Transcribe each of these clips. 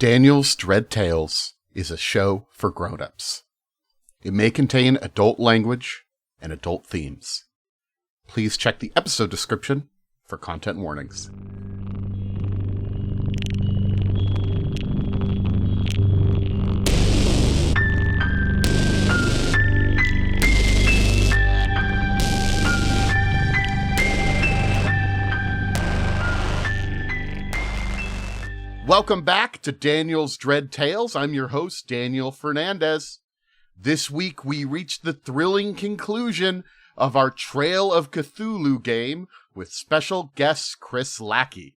Daniel's Dread Tales is a show for grown-ups. It may contain adult language and adult themes. Please check the episode description for content warnings. Welcome back to Daniel's Dread Tales. I'm your host, Daniel Fernandez. This week, we reached the thrilling conclusion of our Trail of Cthulhu game with special guest Chris Lackey.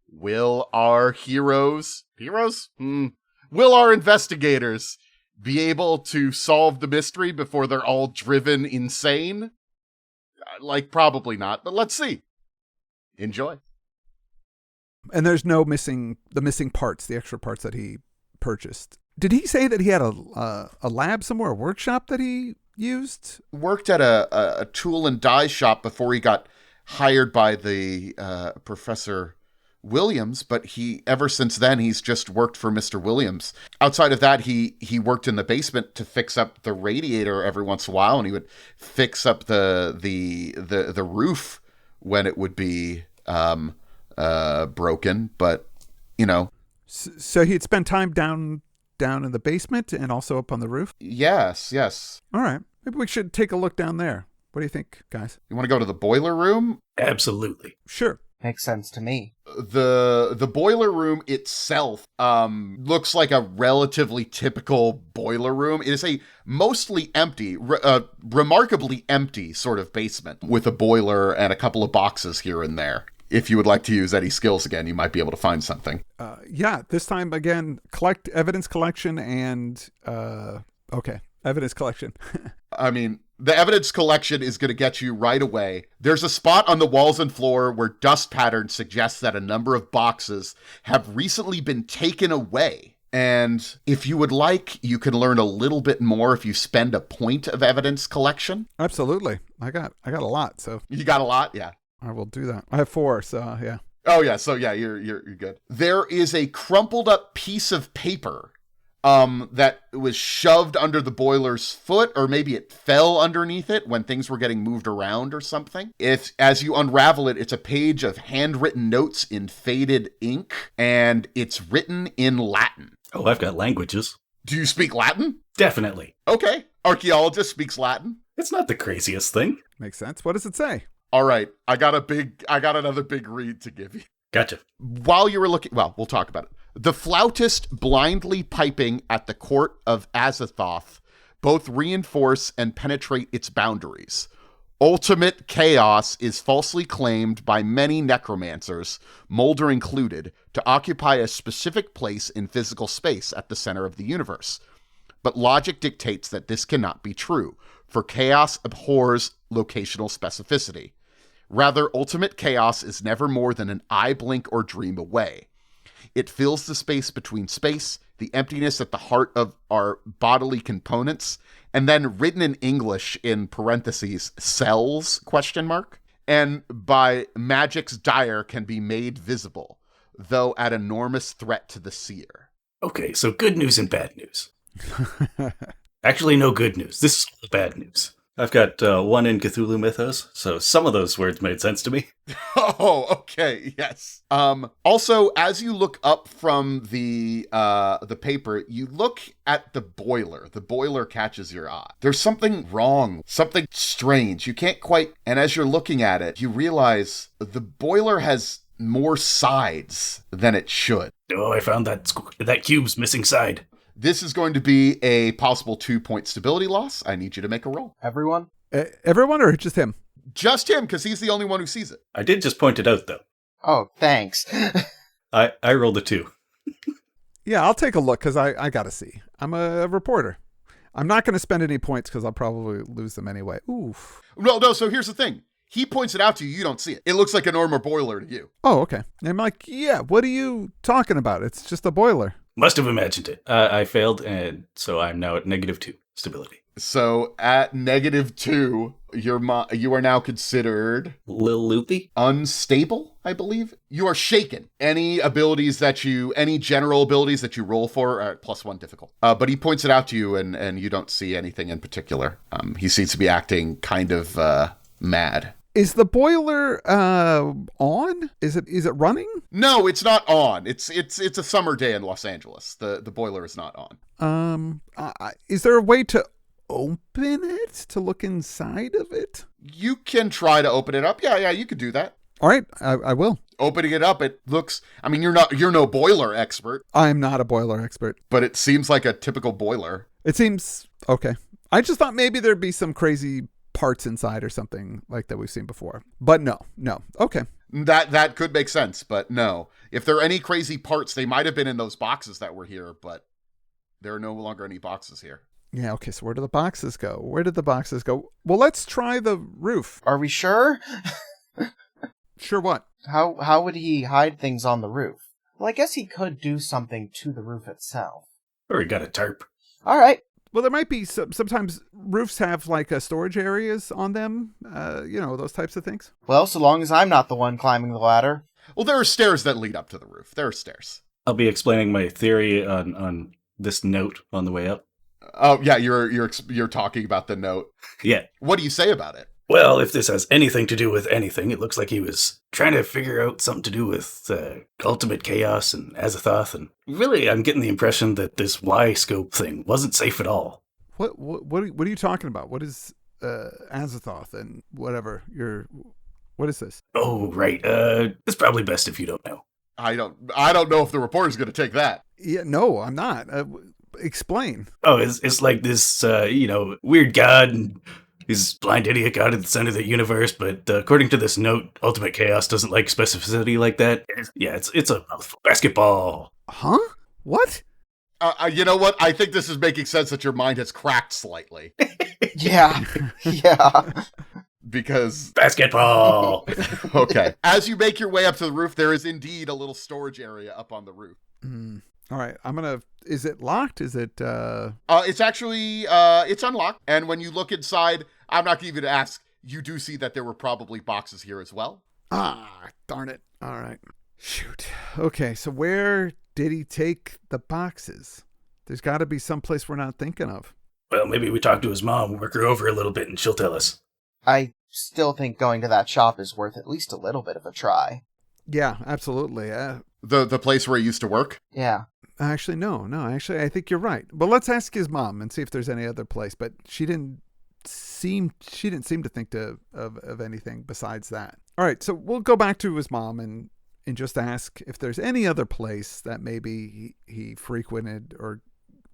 Will our Will our investigators be able to solve the mystery before they're all driven insane? Probably not, but let's see. Enjoy. And there's no missing parts, the extra parts that he purchased. Did he say that he had a lab somewhere, a workshop that he used? Worked at a tool and die shop before he got hired by the Professor Williams, but ever since then he's just worked for Mr. Williams. Outside of that, he worked in the basement to fix up the radiator every once in a while, and he would fix up the roof when it would be broken, but so he'd spend time down in the basement and also up on the roof. Yes All right, maybe we should take a look down there. What do you think, guys? You want to go to the boiler room? Absolutely. Sure. Makes sense to me. The boiler room itself looks like a relatively typical boiler room. It is a mostly empty, remarkably empty sort of basement with a boiler and a couple of boxes here and there. If you would like to use any skills again, you might be able to find something. Yeah, this time again, evidence collection and evidence collection. I mean, the evidence collection is going to get you right away. There's a spot on the walls and floor where dust patterns suggest that a number of boxes have recently been taken away. And if you would like, you can learn a little bit more if you spend a point of evidence collection. Absolutely. I got a lot, so. You got a lot? Yeah. I will do that. I have 4, so yeah. Oh yeah, so yeah, you're good. There is a crumpled up piece of paper that was shoved under the boiler's foot, or maybe it fell underneath it when things were getting moved around or something. As you unravel it, it's a page of handwritten notes in faded ink, and it's written in Latin. Oh, I've got languages. Do you speak Latin? Definitely. Okay. Archaeologist speaks Latin. It's not the craziest thing. Makes sense. What does it say? All right, I got another big read to give you. Gotcha. While you were looking, well, we'll talk about it. The flautist blindly piping at the court of Azathoth both reinforce and penetrate its boundaries. Ultimate chaos is falsely claimed by many necromancers, Mulder included, to occupy a specific place in physical space at the center of the universe. But logic dictates that this cannot be true, for chaos abhors locational specificity. Rather, ultimate chaos is never more than an eye blink or dream away. It fills the space between space, the emptiness at the heart of our bodily components, and then written in English in parentheses, cells, ? And by magic's dire can be made visible, though at enormous threat to the seer. Okay, so good news and bad news. Actually, no good news. This is all the bad news. I've got 1 in Cthulhu Mythos, so some of those words made sense to me. Oh, okay, yes. Also, as you look up from the paper, you look at the boiler. The boiler catches your eye. There's something wrong, something strange. You can't quite, and as you're looking at it, you realize the boiler has more sides than it should. Oh, I found that cube's missing side. This is going to be a possible 2-point stability loss. I need you to make a roll. Everyone? Everyone or just him? Just him, because he's the only one who sees it. I did just point it out, though. Oh, thanks. I rolled a 2. Yeah, I'll take a look, because I got to see. I'm a reporter. I'm not going to spend any points, because I'll probably lose them anyway. Oof. No, so here's the thing. He points it out to you. You don't see it. It looks like a normal boiler to you. Oh, okay. And I'm like, yeah, what are you talking about? It's just a boiler. Must have imagined it. I failed, and so I'm now at -2 stability. So at -2, you are now considered Lil Loopy? unstable, I believe. You are shaken. Any general abilities that you roll for are at +1 difficult. But he points it out to you, and you don't see anything in particular. He seems to be acting kind of mad. Is the boiler on? Is it running? No, it's not on. It's a summer day in Los Angeles. The boiler is not on. Is there a way to open it, to look inside of it? You can try to open it up. Yeah, you could do that. All right, I will. Opening it up, it looks, I mean, you're no boiler expert, I'm not a boiler expert. but it seems like a typical boiler. It seems okay. I just thought maybe there'd be some crazy parts inside or something like that we've seen before. But no. Okay. That could make sense, but no. If there are any crazy parts, they might have been in those boxes that were here, but there are no longer any boxes here. Yeah, okay, so where do the boxes go? Well, let's try the roof. Are we sure? Sure what? How would he hide things on the roof? Well, I guess he could do something to the roof itself. Or he got a tarp. All right. Well, there might be sometimes roofs have like storage areas on them, those types of things. Well, so long as I'm not the one climbing the ladder. Well, there are stairs that lead up to the roof. There are stairs. I'll be explaining my theory on this note on the way up. Oh, yeah, you're talking about the note. Yeah. What do you say about it? Well, if this has anything to do with anything, it looks like he was trying to figure out something to do with ultimate chaos and Azathoth, and really, I'm getting the impression that this Y-scope thing wasn't safe at all. What are you talking about? What is Azathoth and whatever? What is this? Oh, right. It's probably best if you don't know. I don't know if the reporter's going to take that. Yeah, no, I'm not. Explain. Oh, it's like this, weird god, and he's blind idiot god at the center of the universe, but according to this note, ultimate chaos doesn't like specificity like that. Yeah, it's a mouthful. Basketball. Huh? What? You know what? I think this is making sense that your mind has cracked slightly. Yeah. Because... Basketball! Okay. As you make your way up to the roof, there is indeed a little storage area up on the roof. All right, is it locked? Is it, It's actually, it's unlocked. And when you look inside, I'm not going to ask, you do see that there were probably boxes here as well. Ah, darn it. All right. Shoot. Okay, so where did he take the boxes? There's got to be some place we're not thinking of. Well, maybe we talk to his mom, work her over a little bit, and she'll tell us. I still think going to that shop is worth at least a little bit of a try. Yeah, absolutely. The place where he used to work? Yeah. Actually, no. Actually, I think you're right. But let's ask his mom and see if there's any other place. But she didn't seem to think of anything besides that. All right, so we'll go back to his mom and just ask if there's any other place that maybe he frequented or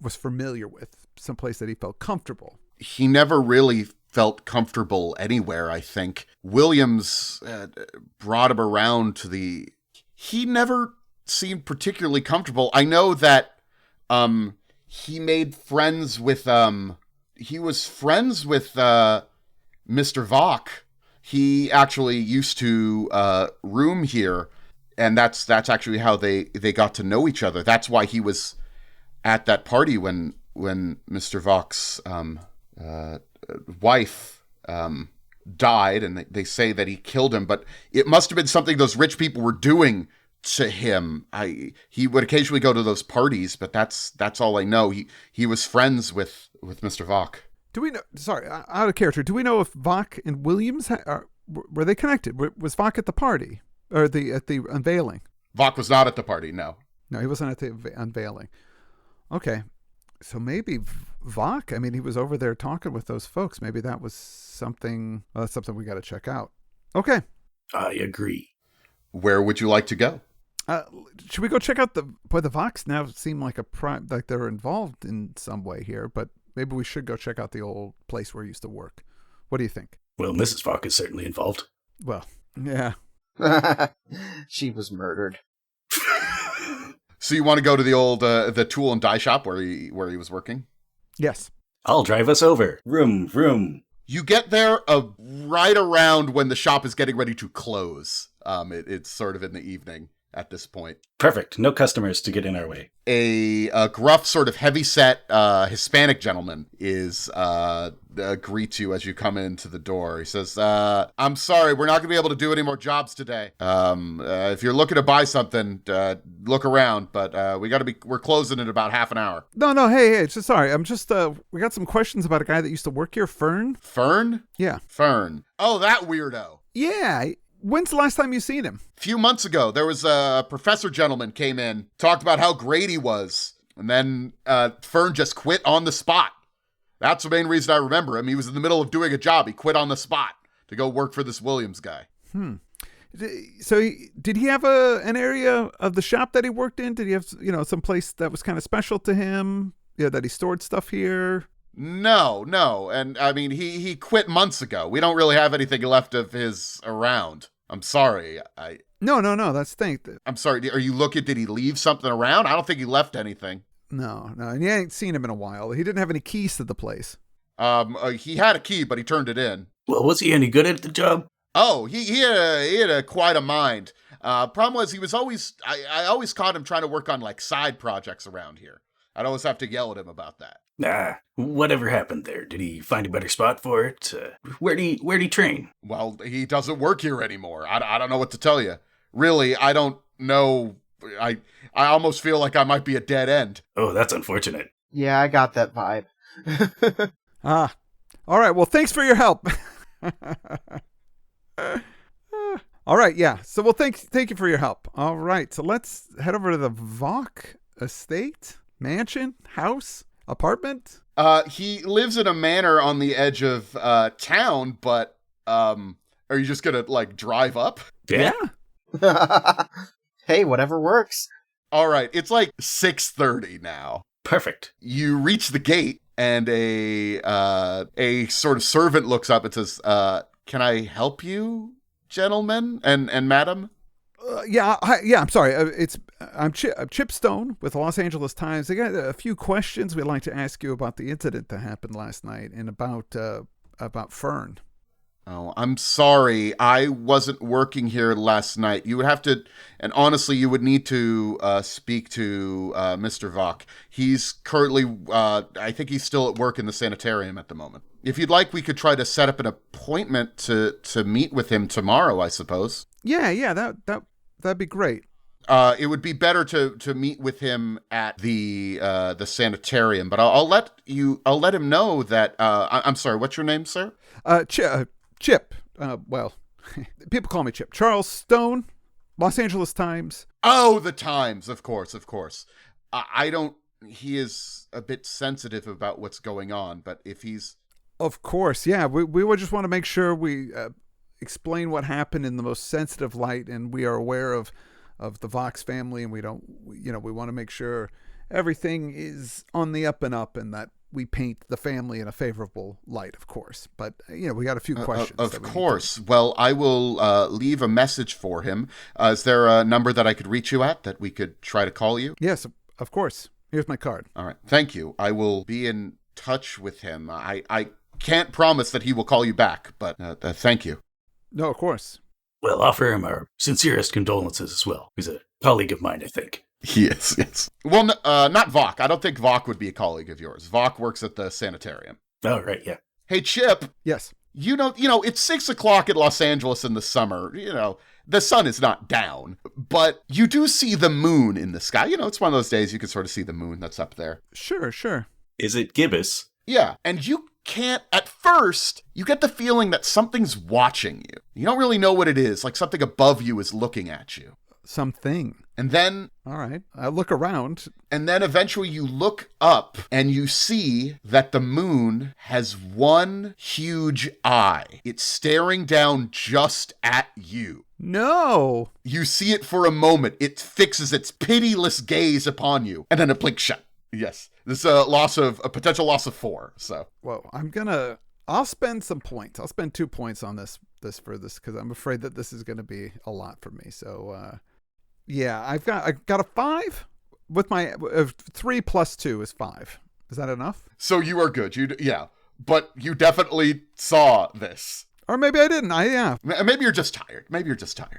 was familiar with, some place that he felt comfortable. He never really felt comfortable anywhere, I think. Williams brought him around to he never seemed particularly comfortable. I know that he made friends with he was friends with Mr. Vok. He actually used to room here, and that's actually how they got to know each other. That's why he was at that party when Mr. Vok's wife died, and they say that he killed him, but it must have been something those rich people were doing to him. He would occasionally go to those parties, but that's all I know. He was friends with Mr. Vok. Do we know? Sorry, out of character. Do we know if Vok and Williams were they connected? Was Vok at the party or at the unveiling? Vok was not at the party. No, he wasn't at the unveiling. Okay, so maybe Vok. I mean, he was over there talking with those folks. Maybe that was something. Well, that's something we got to check out. Okay, I agree. Where would you like to go? Should we go check out the Voks now seem like like they're involved in some way here, but maybe we should go check out the old place where he used to work. What do you think? Well, Mrs. Vok is certainly involved. Well, yeah. She was murdered. So you want to go to the old the tool and die shop where he was working? Yes. I'll drive us over. Vroom, vroom. You get there right around when the shop is getting ready to close. It's sort of in the evening. at this point. Perfect. No customers to get in our way. A gruff, sort of heavy-set Hispanic gentleman is greets you as you come into the door. He says, I'm sorry, we're not going to be able to do any more jobs today. If you're looking to buy something, look around, but we're closing in about half an hour. No, hey, just sorry. I'm just, we got some questions about a guy that used to work here, Fern. Fern? Yeah. Fern. Oh, that weirdo. Yeah. When's the last time you seen him? A few months ago, there was a professor gentleman came in, talked about how great he was, and then Fern just quit on the spot. That's the main reason I remember him. He was in the middle of doing a job. He quit on the spot to go work for this Williams guy. So did he have an area of the shop that he worked in? Did he have, some place that was kind of special to him? Yeah, that he stored stuff here? No. And I mean, he quit months ago. We don't really have anything left of his around. I'm sorry. No, that's the thing. I'm sorry. Are you looking, did he leave something around? I don't think he left anything. No, and you ain't seen him in a while. He didn't have any keys to the place. He had a key, but he turned it in. Well, was he any good at the job? Oh, he had quite a mind. Problem was, I always caught him trying to work on like side projects around here. I'd always have to yell at him about that. Nah, whatever happened there? Did he find a better spot for it? Where'd he train? Well, he doesn't work here anymore. I don't know what to tell you. Really, I don't know. I almost feel like I might be a dead end. Oh, that's unfortunate. Yeah, I got that vibe. All right. Well, thanks for your help. All right. Yeah. So, well, thank you for your help. All right. So let's head over to the Vok estate, mansion, house, apartment. He lives in a manor on the edge of town, but are you just gonna like drive up? Yeah. Hey, whatever works. All right. It's like 6:30 now. Perfect. You reach the gate, and a sort of servant looks up and says, "Can I help you, gentlemen and madam?" I'm sorry. I'm Chip Stone with the Los Angeles Times. I got a few questions we'd like to ask you about the incident that happened last night and about Fern. Oh, I'm sorry. I wasn't working here last night. You would have to, and honestly, you would need to speak to Mr. Vok. He's currently, I think he's still at work in the sanitarium at the moment. If you'd like, we could try to set up an appointment to meet with him tomorrow, I suppose. Yeah, that'd be great. It would be better to meet with him at the sanitarium, but I'll let him know that. I'm sorry. What's your name, sir? Chip. Well, people call me Chip. Charles Stone, Los Angeles Times. Oh, the Times, of course. I don't. He is a bit sensitive about what's going on, but if he's. Of course, yeah. We would just want to make sure we explain what happened in the most sensitive light, and we are aware of the Vox family, and we don't, we want to make sure everything is on the up and up, and that we paint the family in a favorable light, of course. But, we got a few questions. Of course. Well, I will leave a message for him. Is there a number that I could reach you at that we could try to call you? Yes, of course. Here's my card. All right. Thank you. I will be in touch with him. I can't promise that he will call you back, but thank you. No, of course. Well, offer him our sincerest condolences as well. He's a colleague of mine, I think. Yes. Well, not Vok. I don't think Vok would be a colleague of yours. Vok works at the sanitarium. Oh, right, yeah. Hey, Chip. Yes. It's 6 o'clock in Los Angeles in the summer. The sun is not down, but you do see the moon in the sky. It's one of those days you can sort of see the moon that's up there. Sure. Is it gibbous? Yeah, and you can't, at first, you get the feeling that something's watching you. You don't really know what it is, like something above you is looking at you. Something. And then... All right, I look around. And then eventually you look up and you see that the moon has one huge eye. It's staring down just at you. No. You see it for a moment. It fixes its pitiless gaze upon you, and then it blinks shut. Yes. This is a potential loss of 4, so. Well, I'll spend some points. I'll spend 2 points on this because I'm afraid that this is going to be a lot for me. So, yeah, I got a 5 with my 3 plus 2 is 5. Is that enough? So you are good. Yeah, but you definitely saw this. Or maybe I didn't. Yeah. Maybe you're just tired.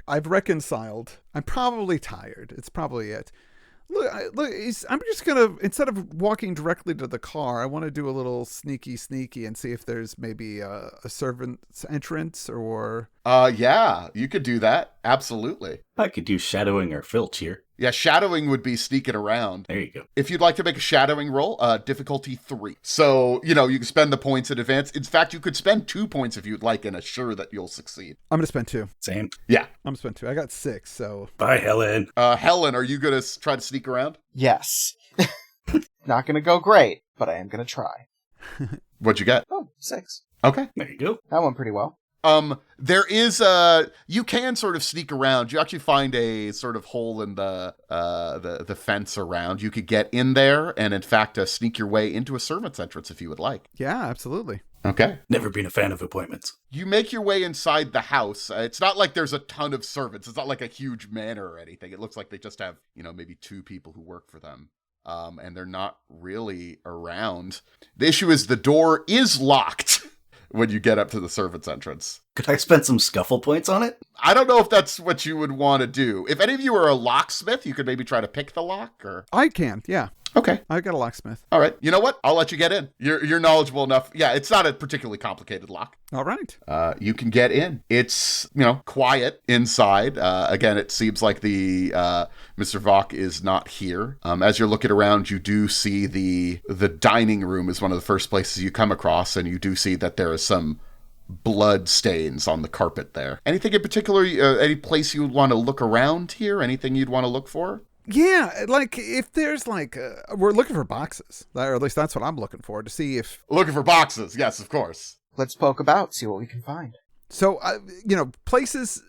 I've reconciled. I'm probably tired. It's probably it. Look, I'm just going to, instead of walking directly to the car, I want to do a little sneaky and see if there's maybe a servant's entrance or... Yeah, you could do that. Absolutely. I could do shadowing or filch here. Yeah, shadowing would be sneaking around. There you go. If you'd like to make a shadowing roll, difficulty 3. So, you can spend the points in advance. In fact, you could spend 2 points if you'd like and assure that you'll succeed. I'm going to spend 2. Same. Yeah. I'm going to spend 2. I got 6, so... Bye, Helen. Helen, are you going to try to sneak around? Yes. Not gonna go great, but I am gonna try. What'd you get? Oh, 6. Okay. There you go. That went pretty well. There is you can sort of sneak around. You actually find a sort of hole in the fence around. You could get in there and in fact sneak your way into a servant's entrance if you would like. Yeah, absolutely. Okay. Never been a fan of appointments. You make your way inside the house. It's not like there's a ton of servants. It's not like a huge manor or anything. It looks like they just have, maybe 2 people who work for them. And they're not really around. The issue is the door is locked when you get up to the servant's entrance. Could I spend some scuffle points on it? I don't know if that's what you would want to do. If any of you are a locksmith, you could maybe try to pick the lock or... I can, yeah. Okay. I got a locksmith. All right. You know what? I'll let you get in. You're knowledgeable enough. Yeah, it's not a particularly complicated lock. All right. You can get in. It's, quiet inside. Again, it seems like the Mr. Vok is not here. As you're looking around, you do see the dining room is one of the first places you come across, and you do see that there is some blood stains on the carpet there. Anything in particular, any place you would want to look around here? Anything you'd want to look for? Yeah, like if there's we're looking for boxes, or at least that's what I'm looking for, to see if... Looking for boxes, yes, of course. Let's poke about, see what we can find. So, places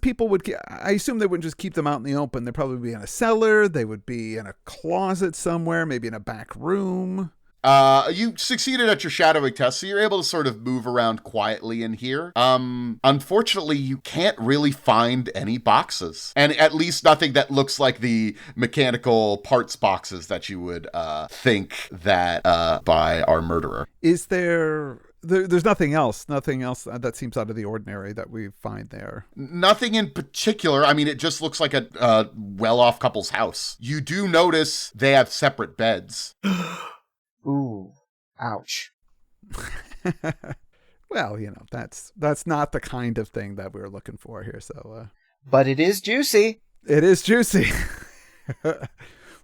people would get, I assume they wouldn't just keep them out in the open. They'd probably be in a cellar, they would be in a closet somewhere, maybe in a back room. You succeeded at your shadowing test, so you're able to sort of move around quietly in here. Unfortunately, you can't really find any boxes, and at least nothing that looks like the mechanical parts boxes that you would think that by our murderer. Is there's nothing else that seems out of the ordinary that we find there? Nothing in particular. I mean, it just looks like a well-off couple's house. You do notice they have separate beds. Ooh, ouch. Well, that's not the kind of thing that we were looking for here, so... But it is juicy. It is juicy.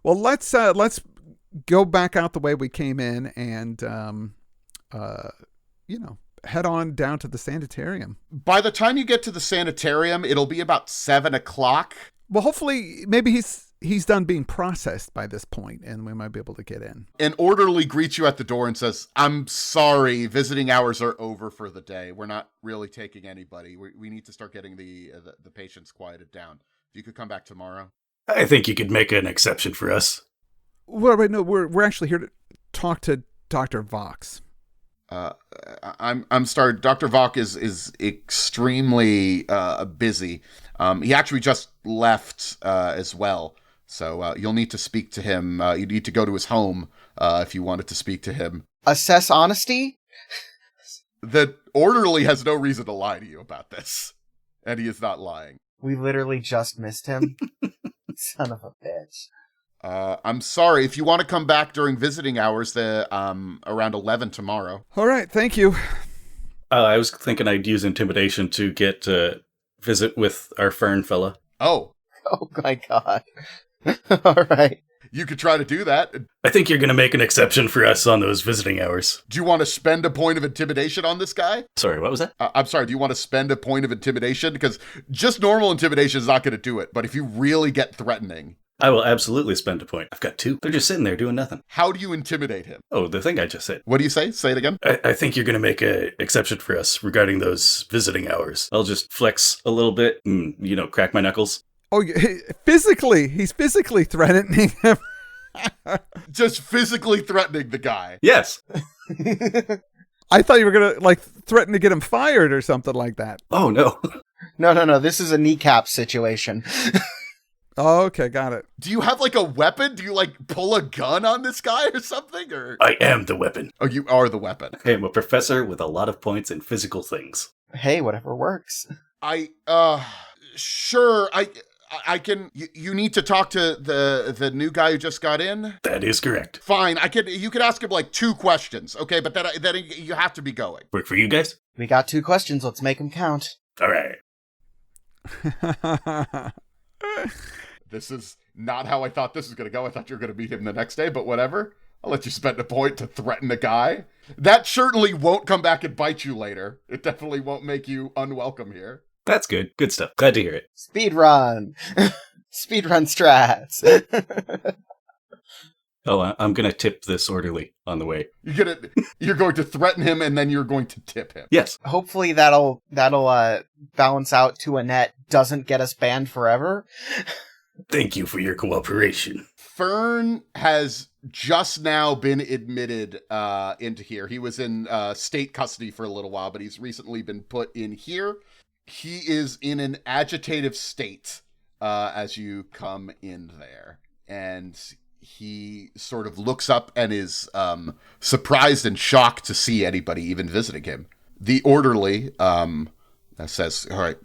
Well, let's go back out the way we came in and, head on down to the sanitarium. By the time you get to the sanitarium, it'll be about 7 o'clock. Well, hopefully, maybe he's done being processed by this point, and we might be able to get in. An orderly greets you at the door and says, "I'm sorry, visiting hours are over for the day. We're not really taking anybody. We need to start getting the patients quieted down. If you could come back tomorrow." I think you could make an exception for us. Well, right, no, we're actually here to talk to Dr. Vox. I'm sorry. Dr. Vok is extremely busy. He actually just left as well. So you'll need to speak to him. You need to go to his home if you wanted to speak to him. Assess honesty? The orderly has no reason to lie to you about this. And he is not lying. We literally just missed him. Son of a bitch. I'm sorry. If you want to come back during visiting hours, around 11 tomorrow. All right. Thank you. I was thinking I'd use intimidation to get to visit with our Fern fella. Oh. Oh, my God. All right. You could try to do that. I think you're going to make an exception for us on those visiting hours. Do you want to spend a point of intimidation on this guy? Sorry, what was that? I'm sorry, do you want to spend a point of intimidation? Because just normal intimidation is not going to do it. But if you really get threatening... I will absolutely spend a point. I've got 2. They're just sitting there doing nothing. How do you intimidate him? Oh, the thing I just said. What do you say? Say it again. I think you're going to make an exception for us regarding those visiting hours. I'll just flex a little bit and, crack my knuckles. Oh, physically. He's physically threatening him. Just physically threatening the guy. Yes. I thought you were going to, threaten to get him fired or something like that. Oh, no. No. This is a kneecap situation. Oh, okay, got it. Do you have like a weapon? Do you like pull a gun on this guy or something? Or I am the weapon. oh, you are the weapon. I am a professor with a lot of points in physical things. Hey, whatever works. Sure. I can. You need to talk to the new guy who just got in. That is correct. Fine. You could ask him like 2 questions, okay? But then you have to be going. Work for you guys? We got 2 questions. Let's make them count. All right. This is not how I thought this was going to go. I thought you were going to meet him the next day, but whatever. I'll let you spend a point to threaten a guy. That certainly won't come back and bite you later. It definitely won't make you unwelcome here. That's good. Good stuff. Glad to hear it. Speed run. Speed run strats. Oh, I'm going to tip this orderly on the way. You're going to threaten him and then you're going to tip him. Yes. Hopefully that'll balance out to a net. Doesn't get us banned forever. Thank you for your cooperation. Fern has just now been admitted into here. He was in state custody for a little while, but he's recently been put in here. He is in an agitative state as you come in there. And he sort of looks up and is surprised and shocked to see anybody even visiting him. The orderly says, all right,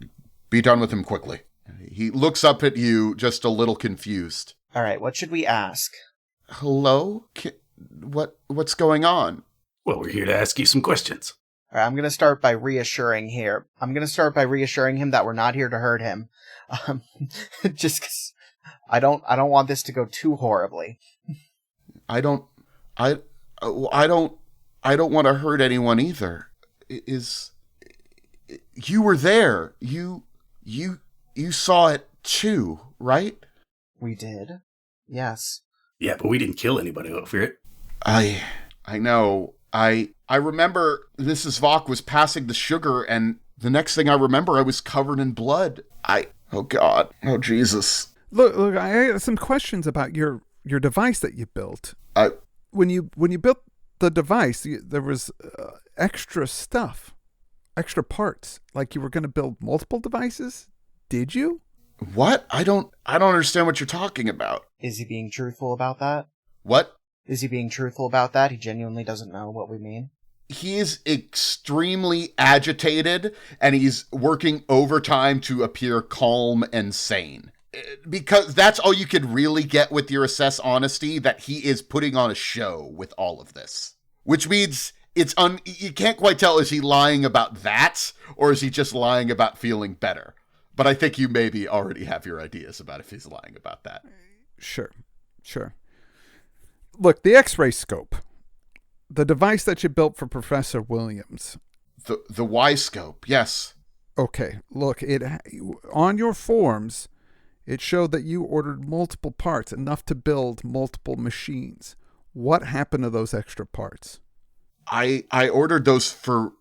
be done with him quickly. He looks up at you just a little confused. All right, what should we ask? Hello? What's going on? Well, we're here to ask you some questions. All right, I'm going to start by reassuring him that we're not here to hurt him. Just because I don't want this to go too horribly. I don't want to hurt anyone either. You were there. You saw it too, right? We did. Yes. Yeah, but we didn't kill anybody over it. I know. I remember Mrs. Vok was passing the sugar, and the next thing I remember, I was covered in blood. Oh God. Oh Jesus. Look, I have some questions about your device that you built. When you built the device, there was extra stuff, extra parts. Like you were going to build multiple devices. Did you? What? I don't understand what you're talking about. Is he being truthful about that? What? Is he being truthful about that? He genuinely doesn't know what we mean. He is extremely agitated, and he's working overtime to appear calm and sane. Because that's all you could really get with your assess honesty, that he is putting on a show with all of this. Which means you can't quite tell, is he lying about that, or is he just lying about feeling better? But I think you maybe already have your ideas about if he's lying about that. Sure. Look, the X-ray scope, the device that you built for Professor Williams. The Y-scope, yes. Okay, look, on your forms, it showed that you ordered multiple parts, enough to build multiple machines. What happened to those extra parts? I ordered those for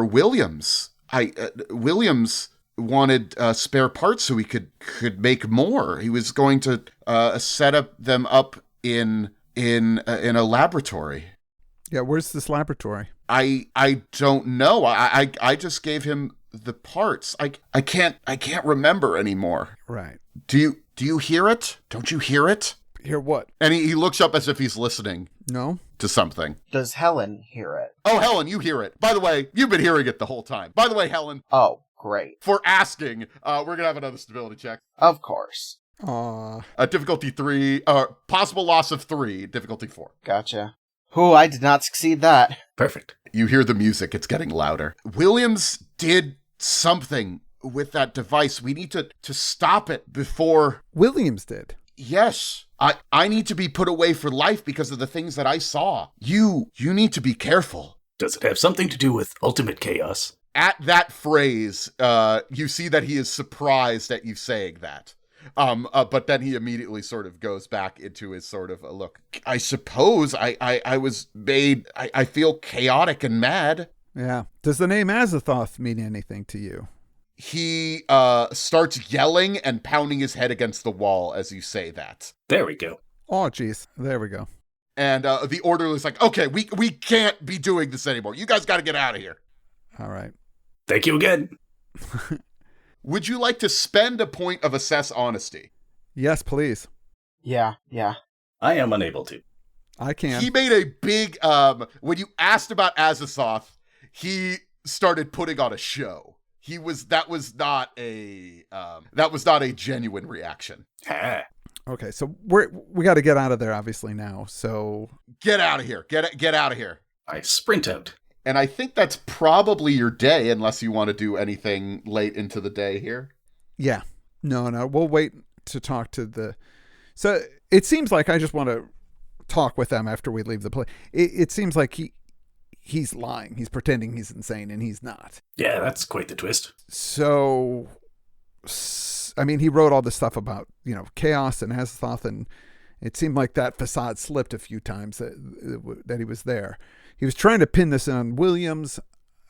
Williams. Williams wanted spare parts so he could make more. He was going to set them up in a laboratory. Yeah, where's this laboratory? I don't know. I just gave him the parts. I can't remember anymore. Right. Do you hear it? Don't you hear it? Hear what? And he looks up as if he's listening. No. To something. Does Helen hear it? Oh, Helen, you hear it. By the way, you've been hearing it the whole time. By the way, Helen. Oh, great. For asking, we're going to have another stability check. Of course. Difficulty 3, possible loss of 3, difficulty 4. Gotcha. I did not succeed that. Perfect. You hear the music. It's getting louder. Williams did something with that device. We need to stop it before... Williams did? Yes. I need to be put away for life because of the things that I saw. You need to be careful. Does it have something to do with ultimate chaos? At that phrase, you see that he is surprised at you saying that. But then he immediately sort of goes back into his sort of, look, I suppose I was made, I feel chaotic and mad. Yeah. Does the name Azathoth mean anything to you? He starts yelling and pounding his head against the wall as you say that. There we go. Oh, geez. There we go. And the orderly's like, okay, we can't be doing this anymore. You guys got to get out of here. All right. Thank you again. Would you like to spend a point of assess honesty? Yes, please. Yeah. I am unable to. I can. He made a big, when you asked about Azathoth, he started putting on a show. That was not a genuine reaction. Okay, so we got to get out of there, obviously, now. So Get out of here. Get out of here. I sprint out. And I think that's probably your day, unless you want to do anything late into the day here. yeah, no, we'll wait to talk to the. So it seems like I just want to talk with them after we leave the place. It seems like he's lying. He's pretending he's insane, and he's not. Yeah, that's quite the twist. So, I mean, he wrote all this stuff about, chaos and Azathoth, and it seemed like that facade slipped a few times that he was there. He was trying to pin this on Williams.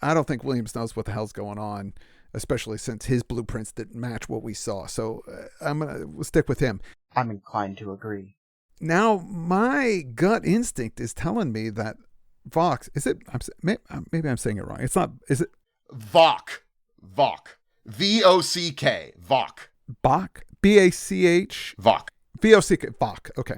I don't think Williams knows what the hell's going on, especially since his blueprints didn't match what we saw. So we'll stick with him. I'm inclined to agree. Now, my gut instinct is telling me that Vox, is it? Maybe I'm saying it wrong. It's not, is it? Vock. V-O-C-K. Vock. Bach? B-A-C-H? Vock. V-O-C-K. Vock. Okay.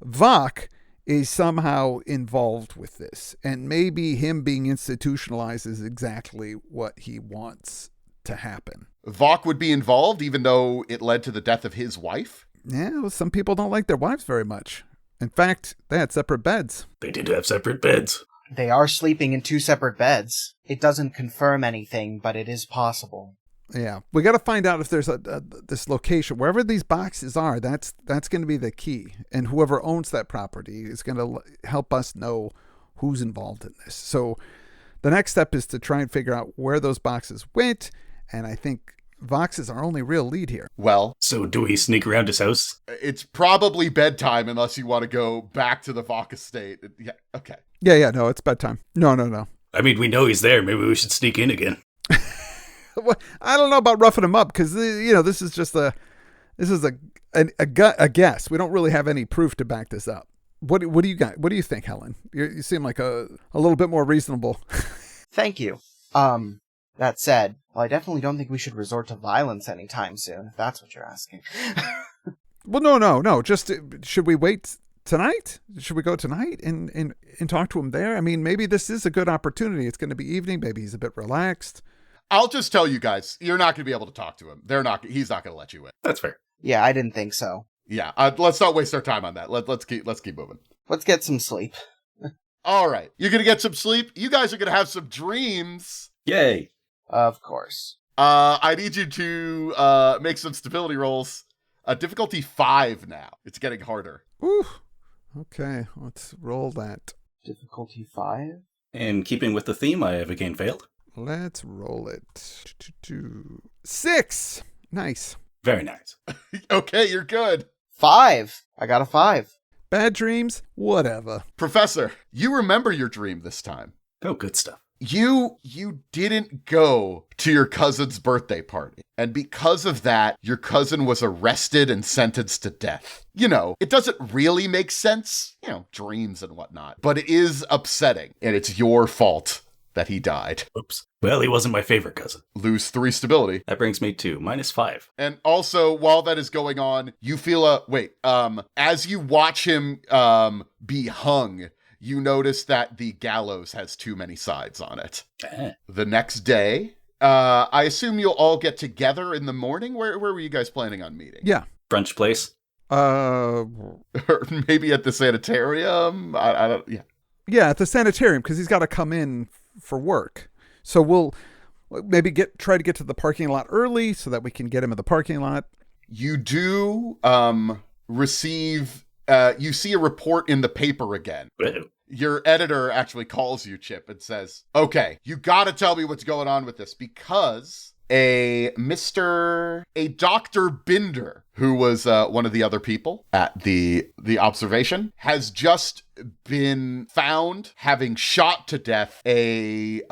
Vock is somehow involved with this. And maybe him being institutionalized is exactly what he wants to happen. Vock would be involved, even though it led to the death of his wife? Yeah, well, some people don't like their wives very much. In fact, they had separate beds. They did have separate beds. They are sleeping in 2 separate beds. It doesn't confirm anything, but it is possible. Yeah, we got to find out if there's this location wherever these boxes are. That's going to be the key, and whoever owns that property is going to help us know who's involved in this. So, the next step is to try and figure out where those boxes went, and I think Vox is our only real lead here. Well, So do we sneak around his house? it's probably bedtime unless you want to go back to the Vock estate. Yeah, okay. Yeah, no, it's bedtime. No. I mean, we know he's there. Maybe we should sneak in again. I don't know about roughing him up because this is just a guess. We don't really have any proof to back this up. What do you got? What do you think, Helen? You seem like a little bit more reasonable. Thank you. That said, well, I definitely don't think we should resort to violence anytime soon, if that's what you're asking. Well, no. Just should we wait tonight? Should we go tonight and talk to him there? I mean, maybe this is a good opportunity. It's going to be evening. Maybe he's a bit relaxed. I'll just tell you guys, you're not going to be able to talk to him. He's not going to let you in. That's fair. Yeah, I didn't think so. Yeah, let's not waste our time on that. Let's keep moving. Let's get some sleep. All right, you're going to get some sleep. You guys are going to have some dreams. Yay. Of course. I need you to make some stability rolls. Difficulty 5 now. It's getting harder. Ooh. Okay, let's roll that. Difficulty 5? In keeping with the theme, I have again failed. Let's roll it. 6. Nice. Very nice. Okay, you're good. 5. I got a 5. Bad dreams? Whatever. Professor, you remember your dream this time. Oh, good stuff. You didn't go to your cousin's birthday party. And because of that, your cousin was arrested and sentenced to death. It doesn't really make sense, dreams and whatnot. But it is upsetting, and it's your fault that he died. Oops. Well, he wasn't my favorite cousin. Lose 3 stability. That brings me to -5. And also, while that is going on, you feel as you watch him be hung, you notice that the gallows has too many sides on it. The next day, I assume you'll all get together in the morning? Where were you guys planning on meeting? Yeah. Brunch place? Or maybe at the sanitarium? I don't, yeah. Yeah, at the sanitarium, because he's got to come in for work. So we'll maybe try to get to the parking lot early so that we can get him in the parking lot. You do receive... you see a report in the paper again. Whoa. Your editor actually calls you, Chip, and says, okay, you got to tell me what's going on with this, because a Dr. Binder, who was one of the other people at the observation, has just been found having shot to death a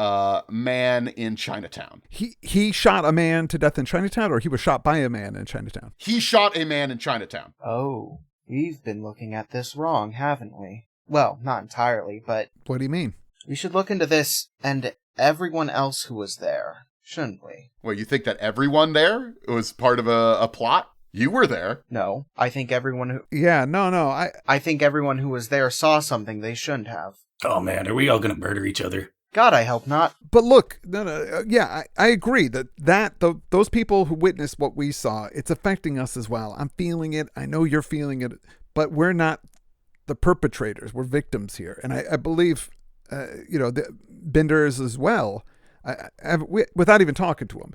man in Chinatown. He shot a man to death in Chinatown, or he was shot by a man in Chinatown? He shot a man in Chinatown. Oh, we've been looking at this wrong, haven't we? Well, not entirely, but... What do you mean? We should look into this and everyone else who was there, shouldn't we? Well, you think that everyone there was part of a plot? You were there. No, I think everyone who Yeah, no. I think everyone who was there saw something they shouldn't have. Oh man, are we all gonna murder each other? God, I hope not. But look, yeah, I agree that those people who witnessed what we saw, it's affecting us as well. I'm feeling it. I know you're feeling it, but we're not the perpetrators. We're victims here, and I believe, the Binders as well. Without even talking to him,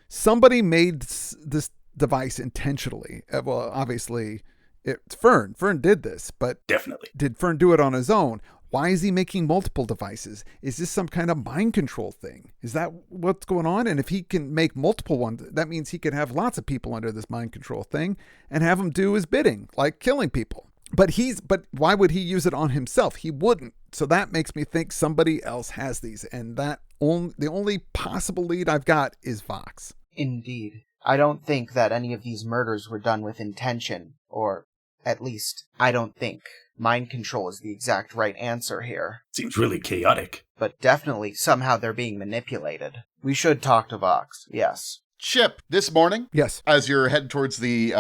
somebody made this device intentionally. Well, obviously, it's Fern. Fern did this, but Definitely. did Fern do it on his own? Why is he making multiple devices? Is this some kind of mind control thing? Is that what's going on? And if he can make multiple ones, that means he can have lots of people under this mind control thing and have them do his bidding, like killing people. But why would he use it on himself? He wouldn't. So that makes me think somebody else has these. And the only possible lead I've got is Vox. Indeed. I don't think that any of these murders were done with intention, or at least, I don't think mind control is the exact right answer here. Seems really chaotic. But definitely, somehow they're being manipulated. We should talk to Vox, yes. Chip, this morning, Yes. as you're heading towards the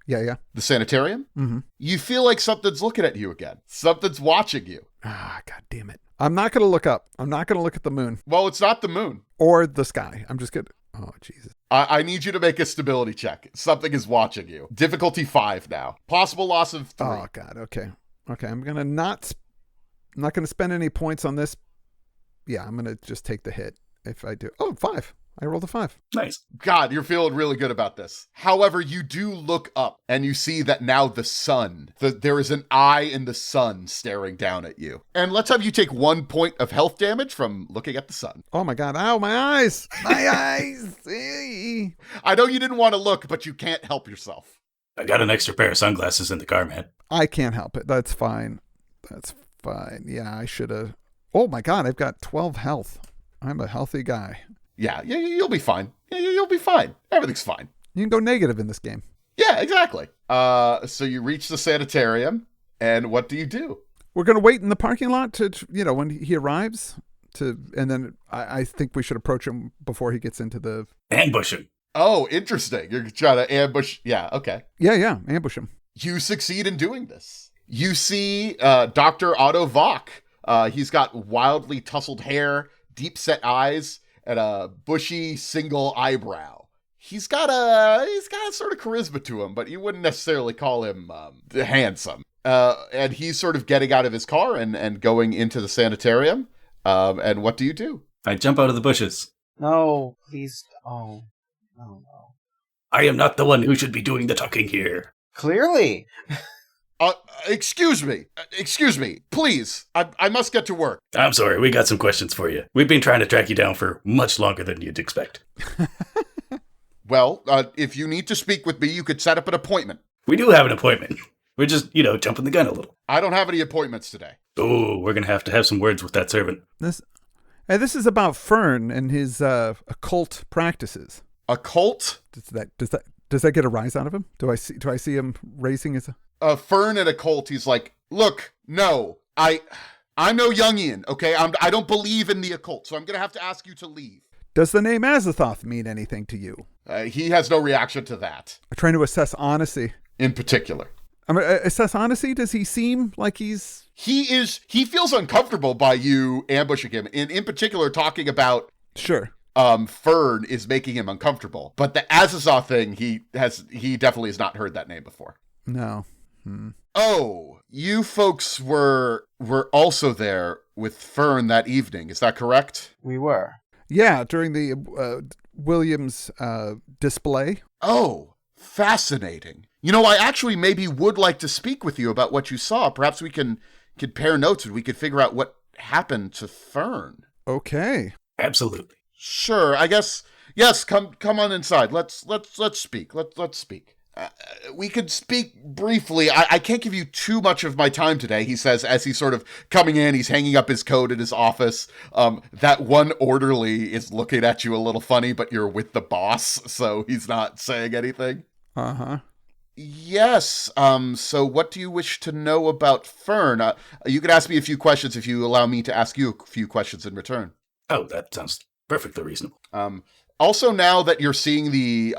Yeah. the sanitarium, Mm-hmm. you feel like something's looking at you again. Something's watching you. Ah, God damn it. I'm not going to look up. I'm not going to look at the moon Well, it's not the moon. or the sky. I'm just going to... Oh, Jesus. I need you to make a stability check. Something is watching you. Difficulty 5 now. Possible loss of 3. Oh, God. Okay. I'm going to I'm not going to spend any points on this. Yeah, I'm going to just take the hit if I do. Oh, 5. I rolled a 5. Nice. God, you're feeling really good about this. However, you do look up and you see that now the sun, there is an eye in the sun staring down at you. And let's have you take 1 point of health damage from looking at the sun. Oh, my God. Ow, my eyes. My eyes. Hey. I know you didn't want to look, but you can't help yourself. I got an extra pair of sunglasses in the car, man. I can't help it. That's fine. Yeah, I should have. Oh, my God. I've got 12 health. I'm a healthy guy. Yeah, you'll be fine. Yeah, you'll be fine. Everything's fine. You can go negative in this game. Yeah, exactly. So you reach the sanitarium, and what do you do? We're going to wait in the parking lot to when he arrives, and then I think we should approach him before he gets into the... Ambush him. Oh, interesting. You're trying to ambush. Yeah, okay. Yeah, ambush him. You succeed in doing this. You see Dr. Otto Vock. He's got wildly tousled hair, deep-set eyes, and a bushy single eyebrow. He's got a sort of charisma to him, but you wouldn't necessarily call him handsome. And he's sort of getting out of his car and going into the sanitarium. And what do you do? I jump out of the bushes. No, please. Oh, no. I am not the one who should be doing the talking here. Clearly. Excuse me, please. I must get to work. I'm sorry, we got some questions for you. We've been trying to track you down for much longer than you'd expect. Well, if you need to speak with me, you could set up an appointment. We do have an appointment. We're just, jumping the gun a little. I don't have any appointments today. Oh, we're going to have some words with that servant. This is about Fern and his occult practices. Occult? Does that get a rise out of him? Do I see him raising his... Fern and occult, he's like, look, no, I'm no Jungian, okay? I don't believe in the occult, so I'm going to have to ask you to leave. Does the name Azathoth mean anything to you? He has no reaction to that. I'm trying to assess honesty. In particular. Assess honesty? Does he seem like he's... He feels uncomfortable by you ambushing him. In particular, talking about... Sure. Fern is making him uncomfortable. But the Azathoth thing, he definitely has not heard that name before. No. Oh, you folks were also there with Fern that evening. Is that correct? We were. Yeah, during the Williams display. Oh, fascinating. I actually maybe would like to speak with you about what you saw. Perhaps we can compare notes and we could figure out what happened to Fern. Okay. Absolutely. Sure, I guess. Yes, come on inside. Let's speak. Let's speak. We could speak briefly. I can't give you too much of my time today, he says, as he's sort of coming in. He's hanging up his coat in his office. That one orderly is looking at you a little funny, but you're with the boss, so he's not saying anything. Uh-huh. Yes, so what do you wish to know about Fern? You could ask me a few questions if you allow me to ask you a few questions in return. Oh, that sounds perfectly reasonable. Also, now that you're seeing the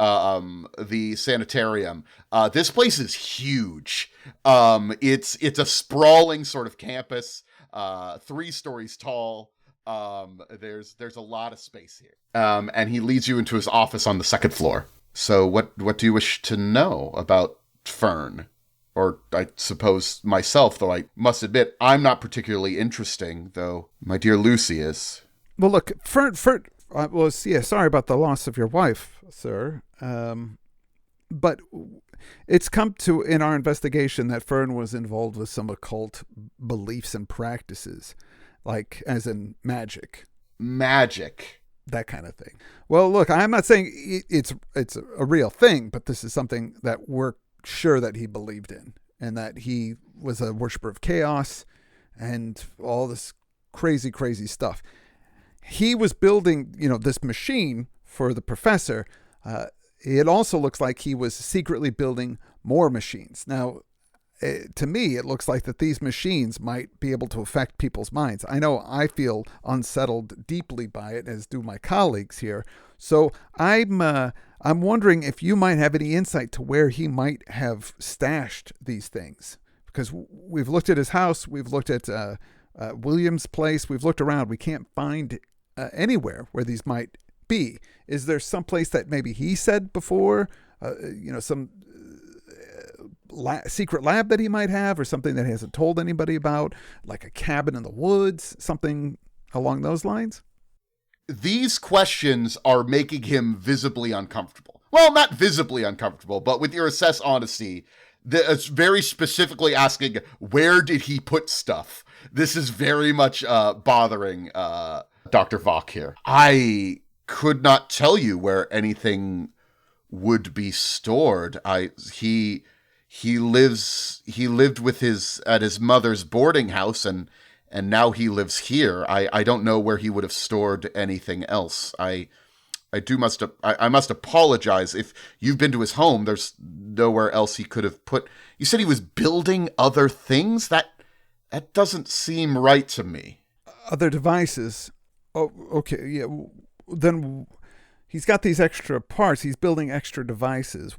sanitarium, this place is huge. It's a sprawling sort of campus, 3 stories tall. There's a lot of space here. And he leads you into his office on the 2nd floor. So what do you wish to know about Fern? Or I suppose myself, though I must admit I'm not particularly interesting, though my dear Lucy is. Well, look, Fern, sorry about the loss of your wife, sir. But it's come to, in our investigation, that Fern was involved with some occult beliefs and practices, like as in magic. Magic. That kind of thing. Well, look, I'm not saying it's a real thing, but this is something that we're sure that he believed in, and that he was a worshiper of chaos and all this crazy, crazy stuff. He was building, this machine for the professor. It also looks like he was secretly building more machines. Now, to me, it looks like that these machines might be able to affect people's minds. I know I feel unsettled deeply by it, as do my colleagues here. So I'm wondering if you might have any insight to where he might have stashed these things. Because we've looked at his house, we've looked at William's place, we've looked around. We can't find anywhere where these might be. Is there some place that maybe he said before, some secret lab that he might have, or something that he hasn't told anybody about, like a cabin in the woods, something along those lines? These questions are making him visibly uncomfortable. Well, not visibly uncomfortable, but with your assessed honesty, it's very specifically asking, where did he put stuff? This is very much bothering Dr. Vok here. I could not tell you where anything would be stored. He lived with at his mother's boarding house, and now he lives here. I don't know where he would have stored anything else. I must apologize if you've been to his home. There's nowhere else he could have put. You said he was building other things? That doesn't seem right to me. Other devices. Oh, okay. Yeah. Then he's got these extra parts. He's building extra devices.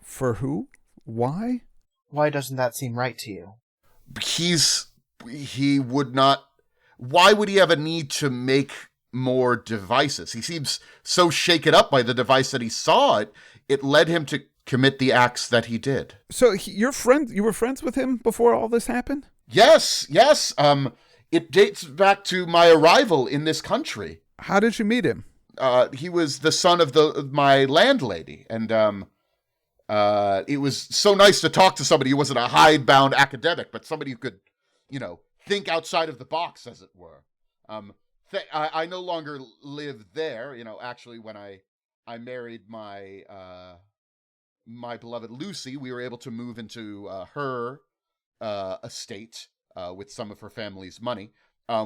For who? Why? Why doesn't that seem right to you? He would not. Why would he have a need to make more devices? He seems so shaken up by the device that he saw. It led him to commit the acts that he did. So you were friends with him before all this happened? Yes. It dates back to my arrival in this country. How did you meet him? He was the son of my landlady, and it was so nice to talk to somebody who wasn't a hidebound academic, but somebody who could, think outside of the box, as it were. I no longer live there. Actually, when I married my beloved Lucy, we were able to move into her estate with some of her family's money,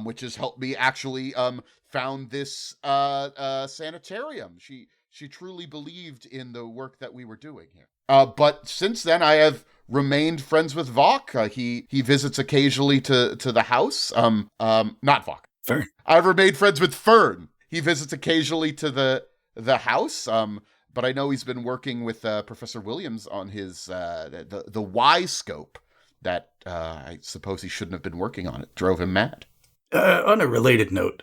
which has helped me actually found this sanitarium. She truly believed in the work that we were doing here. But since then, I have remained friends with Vok. He visits occasionally to the house. Not Vok. Fern. I've remained friends with Fern. He visits occasionally to the house. But I know he's been working with Professor Williams on his the Y scope that I suppose he shouldn't have been working on. It drove him mad. On a related note,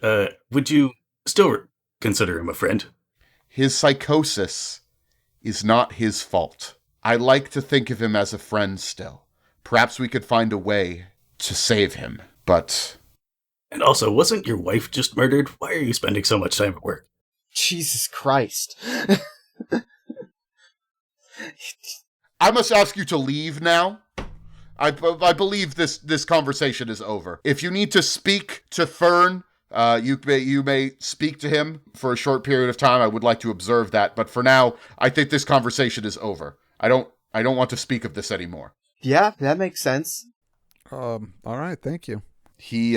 would you still consider him a friend? His psychosis is not his fault. I like to think of him as a friend still. Perhaps we could find a way to save him, but... And also, wasn't your wife just murdered? Why are you spending so much time at work? Jesus Christ. I must ask you to leave now. I believe this conversation is over. If you need to speak to Fern, you may speak to him for a short period of time. I would like to observe that, but for now, I think this conversation is over. I don't want to speak of this anymore. Yeah, that makes sense. All right, thank you. He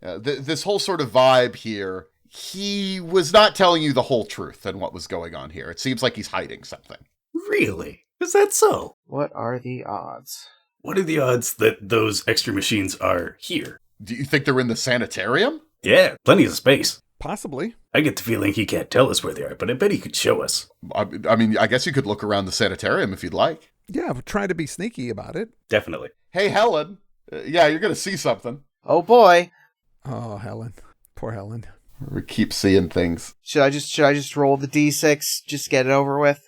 this whole sort of vibe here, he was not telling you the whole truth and what was going on here. It seems like he's hiding something. Really? Is that so? What are the odds? What are the odds that those extra machines are here? Do you think they're in the sanitarium? Yeah, plenty of space. Possibly. I get the feeling he can't tell us where they are, but I bet he could show us. I mean, I guess you could look around the sanitarium if you'd like. Yeah, but try to be sneaky about it. Definitely. Hey, Helen. Yeah, you're going to see something. Oh boy. Oh, Helen. Poor Helen. We keep seeing things. Should I just roll the d6? Just get it over with?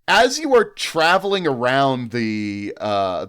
As you are traveling around the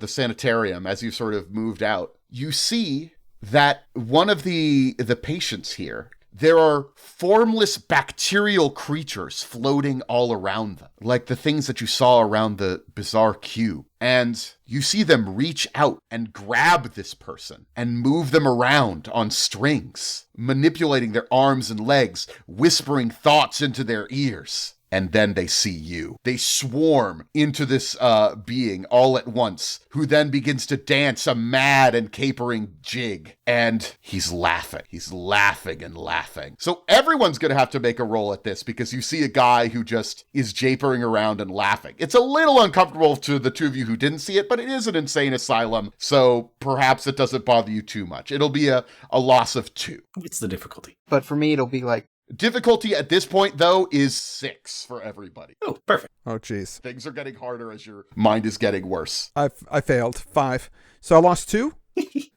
sanitarium, as you sort of moved out, you see that one of the patients here, there are formless bacterial creatures floating all around them, like the things that you saw around the bizarre cube. And you see them reach out and grab this person and move them around on strings, manipulating their arms and legs, whispering thoughts into their ears. And then they see you. They swarm into this being all at once, who then begins to dance a mad and capering jig. And he's laughing. He's laughing and laughing. So everyone's going to have to make a roll at this, because you see a guy who just is japering around and laughing. It's a little uncomfortable to the two of you who didn't see it, but it is an insane asylum, so perhaps it doesn't bother you too much. It'll be a loss of 2. What's the difficulty? But for me, it'll be like, Difficulty at this point, though, is 6 for everybody. Oh, perfect. Oh, jeez. Things are getting harder as your mind is getting worse. I failed. 5. So I lost 2?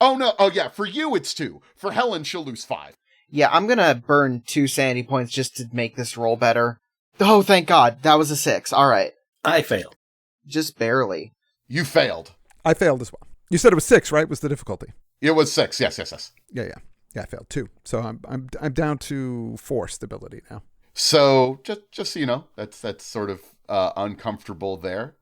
Oh, no. Oh, yeah. For you, it's 2. For Helen, she'll lose 5. yeah, I'm gonna burn 2 sanity points just to make this roll better. Oh, thank God. That was a 6. All right. I failed. Just barely. You failed. I failed as well. You said it was 6, right? Was the difficulty? It was 6. Yes. Yeah, I failed 2. So I'm down to 4 stability now. So just so you know, that's sort of uncomfortable there.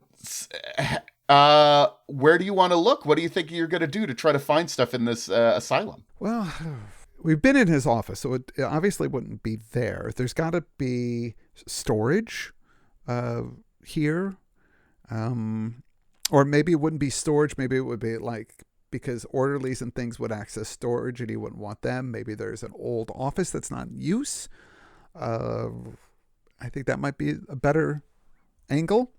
Where do you want to look? What do you think you're going to do to try to find stuff in this asylum? Well, we've been in his office, so it obviously wouldn't be there. There's got to be storage here. Or maybe it wouldn't be storage. Maybe it would be like, because orderlies and things would access storage and he wouldn't want them. Maybe there's an old office that's not in use. I think that might be a better angle.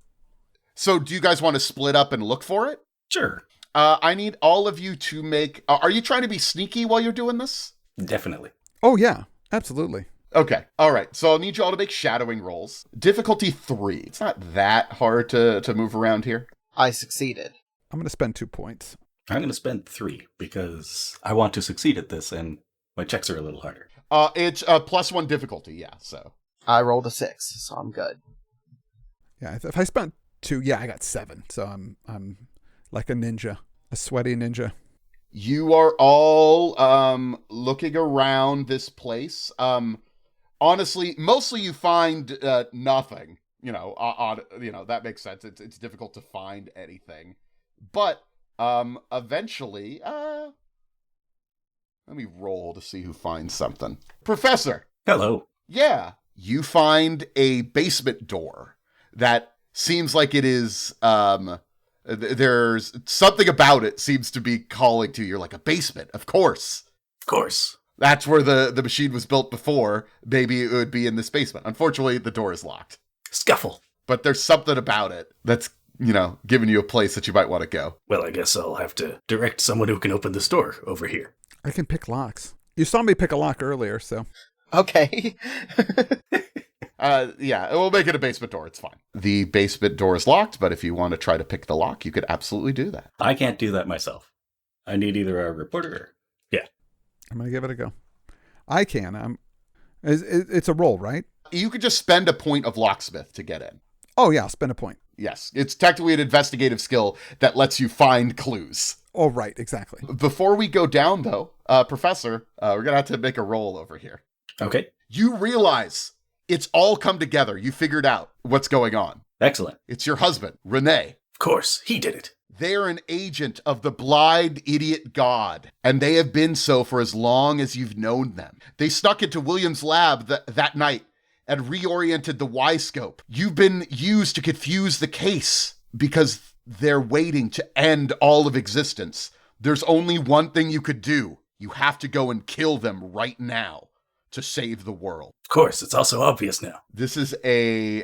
So do you guys want to split up and look for it? Sure. I need all of you to make... are you trying to be sneaky while you're doing this? Definitely. Oh, yeah, absolutely. Okay. All right. So I'll need you all to make shadowing rolls. Difficulty 3. It's not that hard to move around here. I succeeded. I'm going to spend 2 points. I'm going to spend 3 because I want to succeed at this and my checks are a little harder. It's a +1 difficulty, yeah, so. I rolled a 6, so I'm good. Yeah, if I spent 2, yeah, I got 7. So I'm like a ninja, a sweaty ninja. You are all looking around this place. Honestly, mostly you find nothing. That makes sense. It's difficult to find anything. But eventually, let me roll to see who finds something. Professor. Hello. Yeah. You find a basement door that seems like it is, there's something about it seems to be calling to you. You're like, a basement, of course. Of course. That's where the machine was built before. Maybe it would be in this basement. Unfortunately, the door is locked. Scuffle. But there's something about it that's, giving you a place that you might want to go. Well, I guess I'll have to direct someone who can open this door over here. I can pick locks. You saw me pick a lock earlier, so. Okay. Yeah, we'll make it a basement door. It's fine. The basement door is locked, but if you want to try to pick the lock, you could absolutely do that. I can't do that myself. I need either a reporter or... Yeah. I'm going to give it a go. I can. It's a roll, right? You could just spend a point of locksmith to get in. Oh, yeah, I'll spend a point. Yes, it's technically an investigative skill that lets you find clues. Oh, right, exactly. Before we go down, though, Professor, we're going to have to make a roll over here. Okay. You realize it's all come together. You figured out what's going on. Excellent. It's your husband, Renee. Of course, he did it. They're an agent of the blind idiot god, and they have been so for as long as you've known them. They snuck into William's lab that night and reoriented the Y-scope. You've been used to confuse the case because they're waiting to end all of existence. There's only one thing you could do. You have to go and kill them right now to save the world. Of course, it's also obvious now. This is a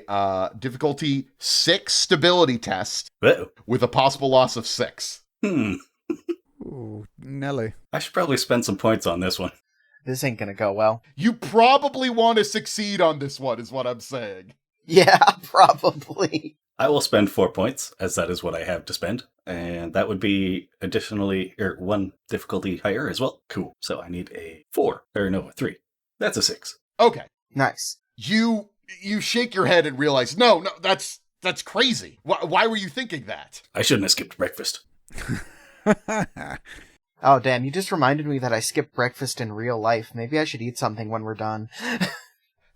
difficulty 6 stability test Uh-oh. with a possible loss of 6. Ooh, Nelly. I should probably spend some points on this one. This ain't gonna go well. You probably want to succeed on this one, is what I'm saying. Yeah, probably. I will spend 4 points, as that is what I have to spend. And that would be additionally, one difficulty higher as well. Cool. So I need a 3. That's a 6. Okay. Nice. You shake your head and realize, no, that's crazy. Why were you thinking that? I shouldn't have skipped breakfast. Oh, damn, you just reminded me that I skipped breakfast in real life. Maybe I should eat something when we're done.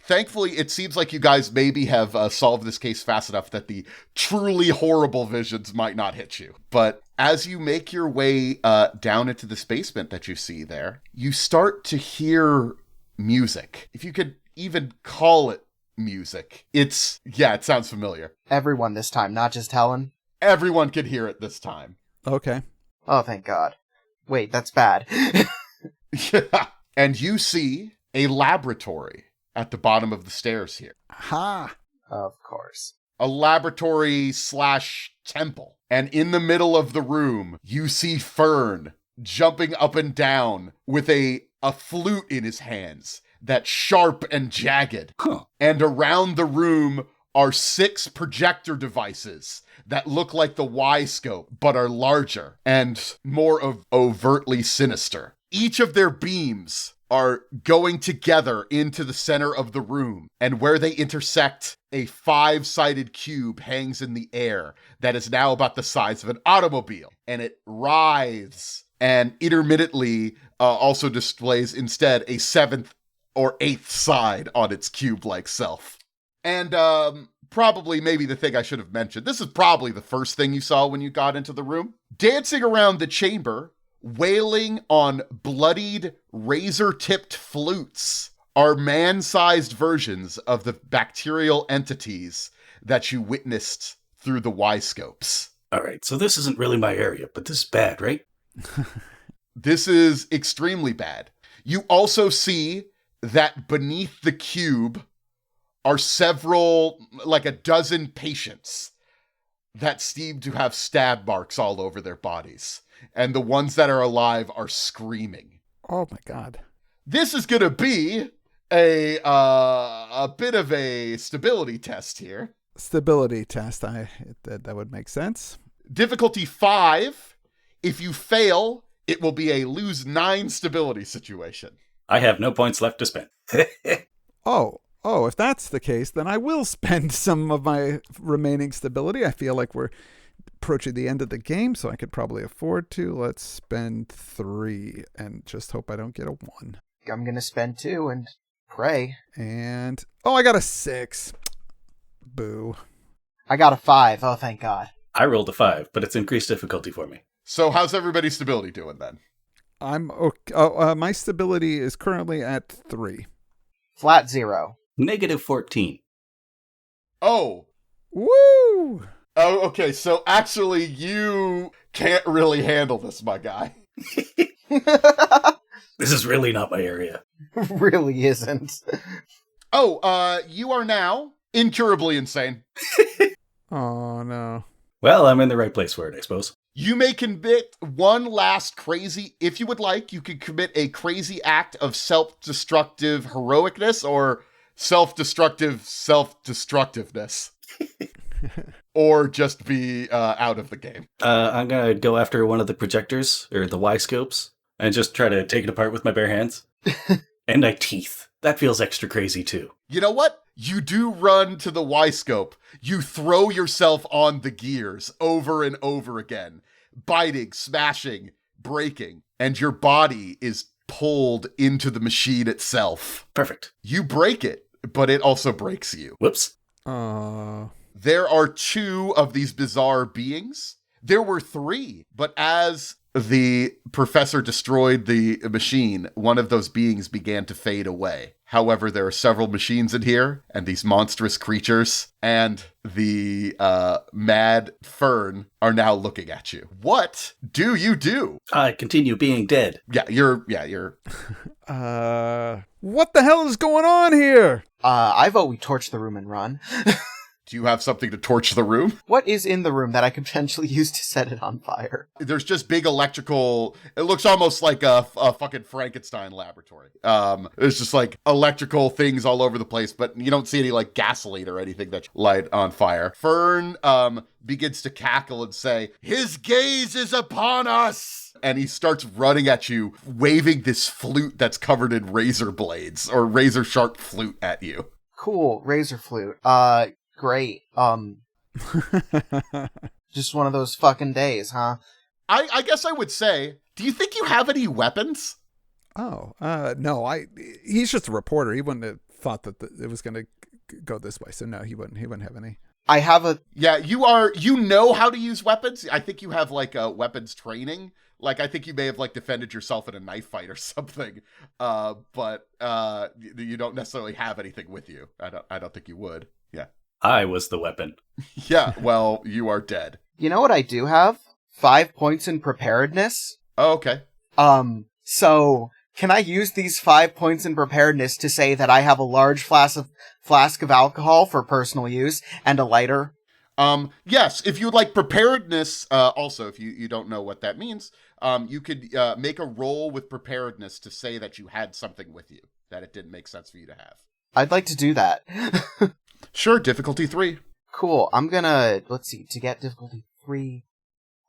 Thankfully, it seems like you guys maybe have solved this case fast enough that the truly horrible visions might not hit you. But as you make your way down into this basement that you see there, you start to hear music. If you could even call it music. It sounds familiar. Everyone this time, not just Helen. Everyone could hear it this time. Okay. Oh, thank God. Wait, that's bad. Yeah. And you see a laboratory at the bottom of the stairs here. Ha! Of course. A laboratory / temple. And in the middle of the room, you see Fern jumping up and down with a flute in his hands that's sharp and jagged. Huh. And around the room are 6 projector devices that look like the Y-scope, but are larger and more overtly sinister. Each of their beams are going together into the center of the room, and where they intersect, a 5-sided cube hangs in the air that is now about the size of an automobile, and it writhes and intermittently also displays instead a 7th or 8th side on its cube-like self. And probably maybe the thing I should have mentioned, this is probably the first thing you saw when you got into the room. Dancing around the chamber, wailing on bloodied, razor-tipped flutes, are man-sized versions of the bacterial entities that you witnessed through the Y-scopes. All right, so this isn't really my area, but this is bad, right? This is extremely bad. You also see that beneath the cube are several, like a dozen patients that seem to have stab marks all over their bodies. And the ones that are alive are screaming. Oh my God. This is going to be a bit of a stability test here. Stability test. That would make sense. Difficulty 5. If you fail, it will be a lose 9 stability situation. I have no points left to spend. Oh, if that's the case, then I will spend some of my remaining stability. I feel like we're approaching the end of the game, so I could probably afford to. Let's spend 3 and just hope I don't get a 1. I'm gonna spend 2 and pray. And, I got a 6. Boo. I got a 5. Oh, thank God. I rolled a 5, but it's increased difficulty for me. So how's everybody's stability doing then? I'm okay. My stability is currently at 3. Flat 0. Negative 14. Oh. Woo! Oh, okay, so actually you can't really handle this, my guy. This is really not my area. Really isn't. Oh, you are now incurably insane. Oh, no. Well, I'm in the right place for it, I suppose. You may commit one last crazy, if you would like, you could commit a crazy act of self-destructive heroicness or self-destructiveness. Or just be out of the game. I'm going to go after one of the projectors, or the Y-scopes, and just try to take it apart with my bare hands. And my teeth. That feels extra crazy, too. You know what? You do run to the Y-scope. You throw yourself on the gears over and over again, biting, smashing, breaking, and your body is pulled into the machine itself. Perfect. You break it, but it also breaks you. Whoops. There are 2 of these bizarre beings. There were 3, but as the professor destroyed the machine, one of those beings began to fade away. However, there are several machines in here, and these monstrous creatures, and the mad Fern are now looking at you. What do you do? I continue being dead. You're... What the hell is going on here? I vote we torch the room and run. Do you have something to torch the room? What is in the room that I could potentially use to set it on fire? There's just big electrical... It looks almost like a fucking Frankenstein laboratory. There's just like electrical things all over the place, but you don't see any like gasoline or anything that light on fire. Fern begins to cackle and say, "His gaze is upon us!" And he starts running at you, waving this flute that's covered in razor blades, or razor sharp flute at you. Cool, razor flute. Great. Just one of those fucking days, huh? I guess I would say, do you think you have any weapons? Oh, no, he's just a reporter. He wouldn't have thought that it was going to go this way. So no, he wouldn't have any. I have a... Yeah, you know how to use weapons. I think you have like a weapons training. Like, I think you may have like defended yourself in a knife fight or something. But you don't necessarily have anything with you. I don't think you would. Yeah. I was the weapon. Yeah, well, you are dead. You know what I do have? 5 points in preparedness. Oh, okay. So can I use these 5 points in preparedness to say that I have a large flask of alcohol for personal use and a lighter? Yes, if you would like preparedness, also, if you don't know what that means, you could make a roll with preparedness to say that you had something with you, that it didn't make sense for you to have. I'd like to do that. Sure, difficulty 3. Cool. I'm gonna, let's see, to get difficulty 3,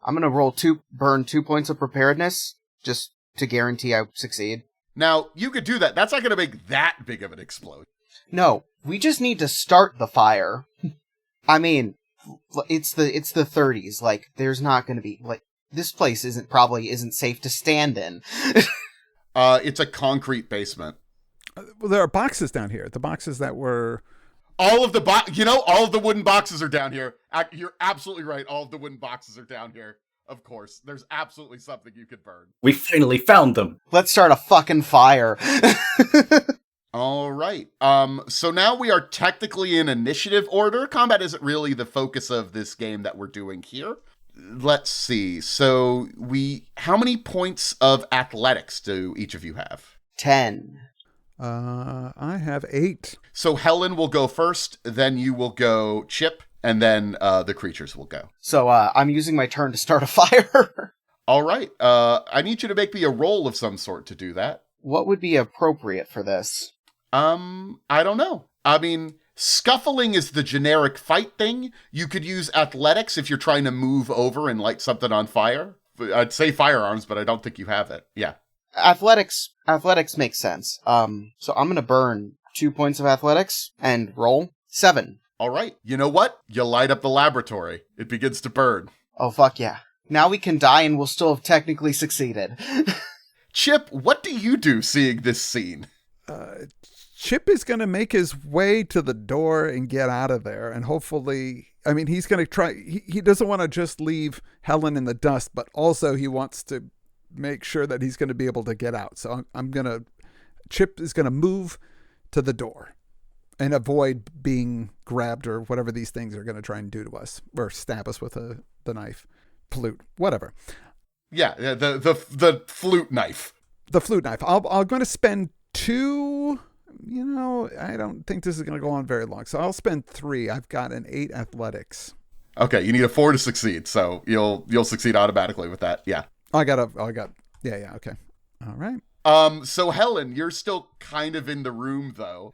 I'm gonna burn 2 points of preparedness, just to guarantee I succeed. Now, you could do that. That's not gonna make that big of an explosion. No, we just need to start the fire. I mean, it's the 30s. Like, there's not gonna be, like, this place isn't safe to stand in. It's a concrete basement. Well, there are boxes down here. The boxes that were... All of the wooden boxes are down here. You're absolutely right. All of the wooden boxes are down here. Of course. There's absolutely something you could burn. We finally found them. Let's start a fucking fire. All right. So now we are technically in initiative order. Combat isn't really the focus of this game that we're doing here. Let's see. So how many points of athletics do each of you have? 10. I have 8. So Helen will go first, then you will go Chip, and then the creatures will go. So I'm using my turn to start a fire. All right. I need you to make me a roll of some sort to do that. What would be appropriate for this? I don't know. I mean, scuffling is the generic fight thing. You could use athletics if you're trying to move over and light something on fire. I'd say firearms, but I don't think you have it. Yeah. Athletics makes sense. So I'm gonna burn 2 points of athletics and roll 7. All right. You know what? You light up the laboratory. It begins to burn. Oh, fuck yeah. Now we can die and we'll still have technically succeeded. Chip, what do you do seeing this scene? Chip is going to make his way to the door and get out of there. And hopefully, I mean, he's going to try. He doesn't want to just leave Helen in the dust, but also he wants to make sure that he's going to be able to get out. So Chip is going to move to the door and avoid being grabbed or whatever these things are going to try and do to us or stab us with the knife, flute, whatever. Yeah, the flute knife. The flute knife. I'm going to spend 2. I don't think this is going to go on very long. So I'll spend 3. I've got an 8 athletics. Okay, you need a 4 to succeed. So you'll succeed automatically with that. Yeah. Yeah, okay. All right. So Helen, you're still kind of in the room though.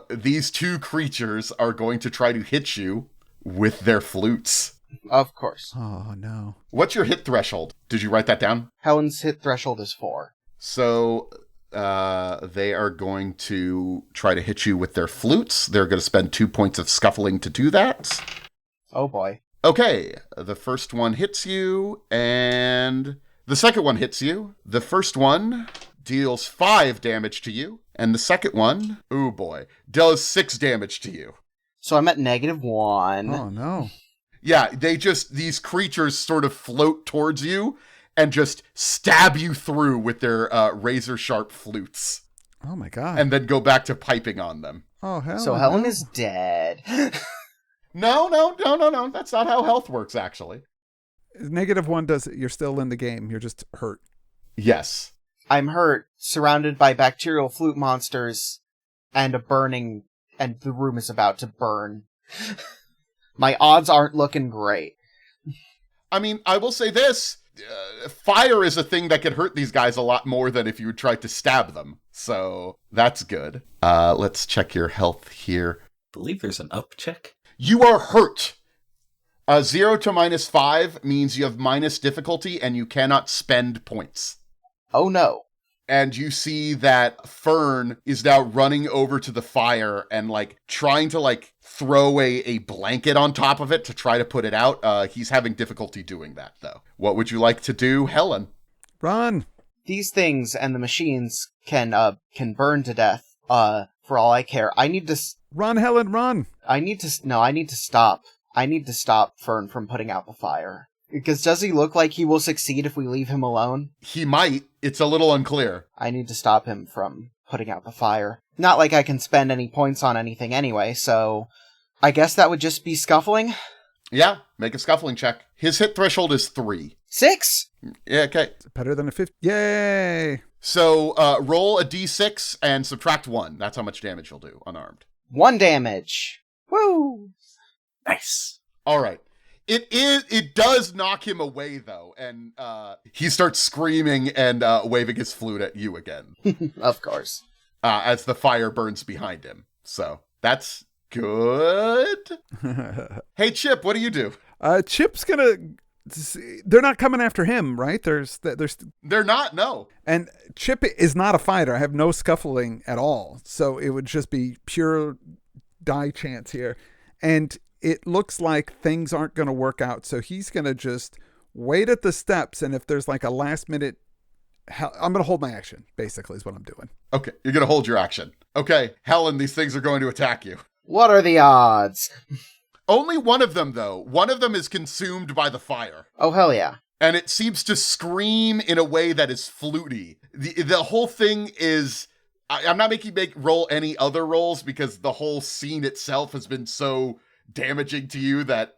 These 2 creatures are going to try to hit you with their flutes. Of course. Oh, no. What's your hit threshold? Did you write that down? Helen's hit threshold is 4. So, they are going to try to hit you with their flutes. They're going to spend 2 points of scuffling to do that. Oh boy. Okay, the first one hits you, and the second one hits you. The first one deals 5 damage to you, and the second one, oh boy, does 6 damage to you. So I'm at -1. Oh, no. Yeah, these creatures sort of float towards you and just stab you through with their razor-sharp flutes. Oh, my God. And then go back to piping on them. Oh, hell. So Helen is dead. No. That's not how health works, actually. -1 does it. You're still in the game. You're just hurt. Yes. I'm hurt, surrounded by bacterial flute monsters, and the room is about to burn. My odds aren't looking great. I mean, I will say this. Fire is a thing that can hurt these guys a lot more than if you would try to stab them. So that's good. Let's check your health here. I believe there's an up check. You are hurt. 0 to -5 means you have minus difficulty and you cannot spend points. Oh no. And you see that Fern is now running over to the fire and trying to throw a blanket on top of it to try to put it out. He's having difficulty doing that though. What would you like to do, Helen? Run. These things and the machines can burn to death. For all I care. I need to Run, Helen, run. I need to stop. I need to stop Fern from putting out the fire. Because does he look like he will succeed if we leave him alone? He might. It's a little unclear. I need to stop him from putting out the fire. Not like I can spend any points on anything anyway, so I guess that would just be scuffling? Yeah, make a scuffling check. His hit threshold is 3. 6? Yeah, okay. Better than a 50. Yay. So roll a d6 and subtract 1. That's how much damage you'll do unarmed. 1 damage. Woo! Nice. All right. It does knock him away, though, and he starts screaming and waving his flute at you again. Of course. As the fire burns behind him. So, that's good. Hey, Chip, what do you do? Chip's gonna... They're not coming after him, right? They're not, no. And Chip is not a fighter. I have no scuffling at all. So it would just be pure die chance here. And it looks like things aren't going to work out. So he's going to just wait at the steps. And if there's a last minute, I'm going to hold my action, basically, is what I'm doing. Okay, you're going to hold your action. Okay, Helen, these things are going to attack you. What are the odds? Only one of them, though. One of them is consumed by the fire. Oh, hell yeah. And it seems to scream in a way that is fluty. The whole thing is... I'm not making you roll any other rolls because the whole scene itself has been so damaging to you that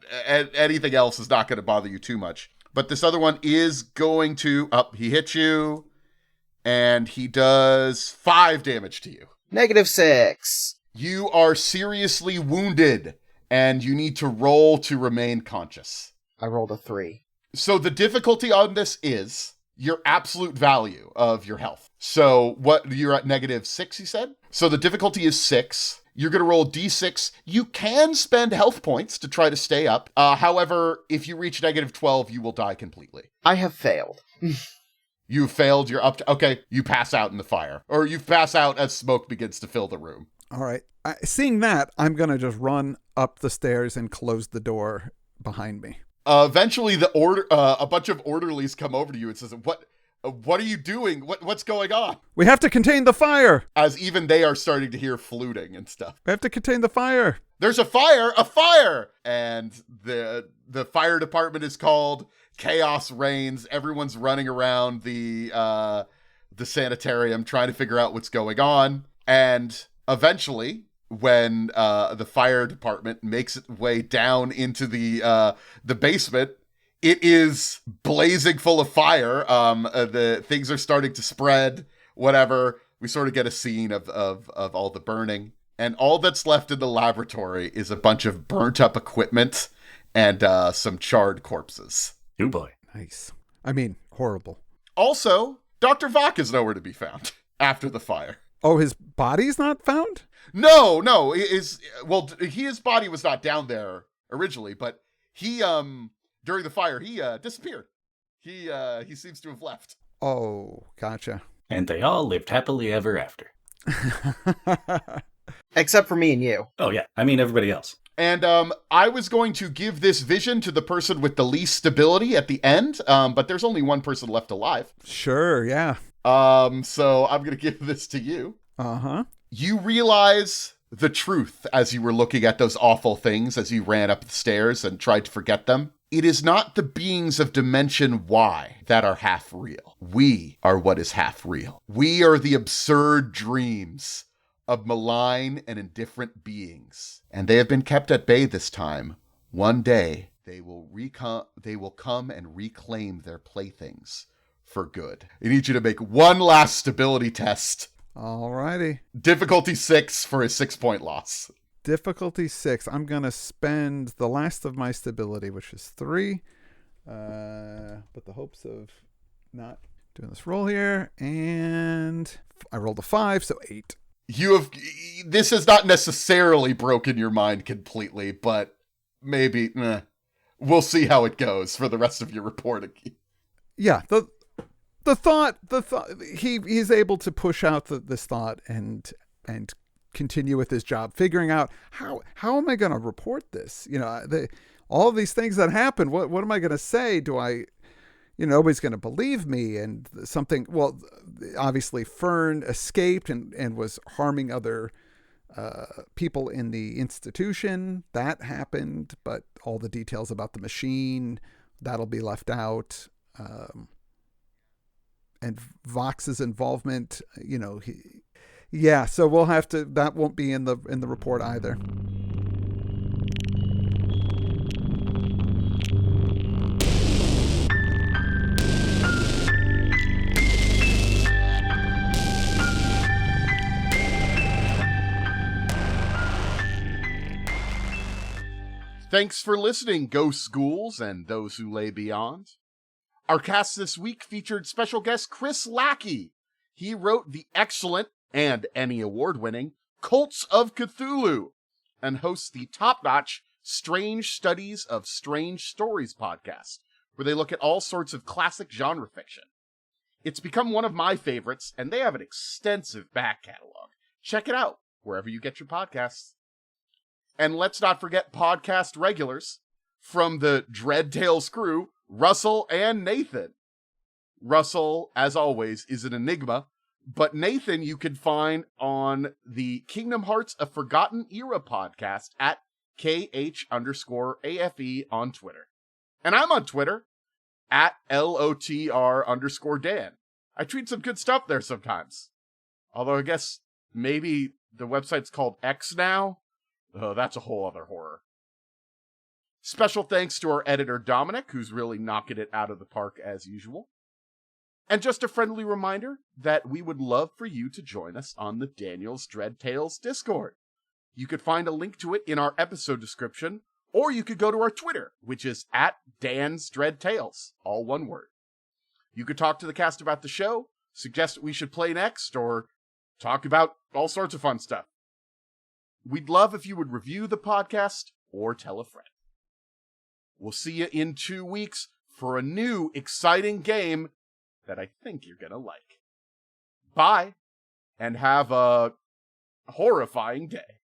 anything else is not going to bother you too much. But this other one is going to... he hits you, and he does 5 damage to you. -6. You are seriously wounded, and you need to roll to remain conscious. I rolled a 3. So the difficulty on this is your absolute value of your health. So what you're at -6, you said? So the difficulty is 6. You're going to roll d6. You can spend health points to try to stay up. However, if you reach -12, you will die completely. I have failed. You failed. You're up to... Okay, you pass out in the fire. Or you pass out as smoke begins to fill the room. All right. Seeing that, I'm going to just run up the stairs and close the door behind me. Eventually, a bunch of orderlies come over to you and says, What are you doing? What's going on? We have to contain the fire. As even they are starting to hear fluting and stuff. We have to contain the fire. There's a fire! And the fire department is called. Chaos reigns. Everyone's running around the sanitarium trying to figure out what's going on. And eventually, when the fire department makes its way down into the basement, it is blazing full of fire. The things are starting to spread, whatever. We sort of get a scene of all the burning. And all that's left in the laboratory is a bunch of burnt up equipment and some charred corpses. Oh boy. Nice. I mean, horrible. Also, Dr. Vach is nowhere to be found after the fire. Oh, his body's not found? No. His body was not down there originally, but he during the fire he disappeared. He seems to have left. Oh, gotcha. And they all lived happily ever after. Except for me and you. Oh yeah, I mean everybody else. And I was going to give this vision to the person with the least stability at the end, but there's only one person left alive. Sure, yeah. So I'm going to give this to you. Uh-huh. You realize the truth as you were looking at those awful things as you ran up the stairs and tried to forget them. It is not the beings of Dimension Y that are half real. We are what is half real. We are the absurd dreams of malign and indifferent beings. And they have been kept at bay this time. One day, they will come and reclaim their playthings for good. I need you to make one last stability test. Alrighty. Difficulty 6 for a 6-point loss. difficulty 6. I'm going to spend the last of my stability, which is 3. But the hopes of not doing this roll here. And I rolled a 5, so 8. This has not necessarily broken your mind completely, but maybe, we'll see how it goes for the rest of your reporting. Yeah, the thought he's able to push out this thought and continue with his job, figuring out how am I going to report this? All of these things that happen. What am I going to say? Nobody's going to believe me. And something. Well, obviously Fern escaped and was harming other people in the institution. That happened, but all the details about the machine, that'll be left out. And Vox's involvement, so we'll have to, that won't be in the report either. Thanks for listening, ghost ghouls and those who lay beyond. Our cast this week featured special guest Chris Lackey. He wrote the excellent and Emmy Award-winning Cults of Cthulhu and hosts the top-notch Strange Studies of Strange Stories podcast, where they look at all sorts of classic genre fiction. It's become one of my favorites, and they have an extensive back catalog. Check it out wherever you get your podcasts. And let's not forget podcast regulars from the Dread Tales crew, Russell and Nathan. Russell, as always, is an enigma, but Nathan you can find on the Kingdom Hearts A Forgotten Era podcast at KH_AFE on Twitter. And I'm on Twitter at LOTR_Dan. I tweet some good stuff there sometimes. Although I guess maybe the website's called X now. Oh, that's a whole other horror. Special thanks to our editor, Dominic, who's really knocking it out of the park as usual. And just a friendly reminder that we would love for you to join us on the Daniel's Dread Tales Discord. You could find a link to it in our episode description, or you could go to our Twitter, which is at Dan's Dread Tales, all one word. You could talk to the cast about the show, suggest what we should play next, or talk about all sorts of fun stuff. We'd love if you would review the podcast or tell a friend. We'll see you in 2 weeks for a new exciting game that I think you're gonna like. Bye, and have a horrifying day.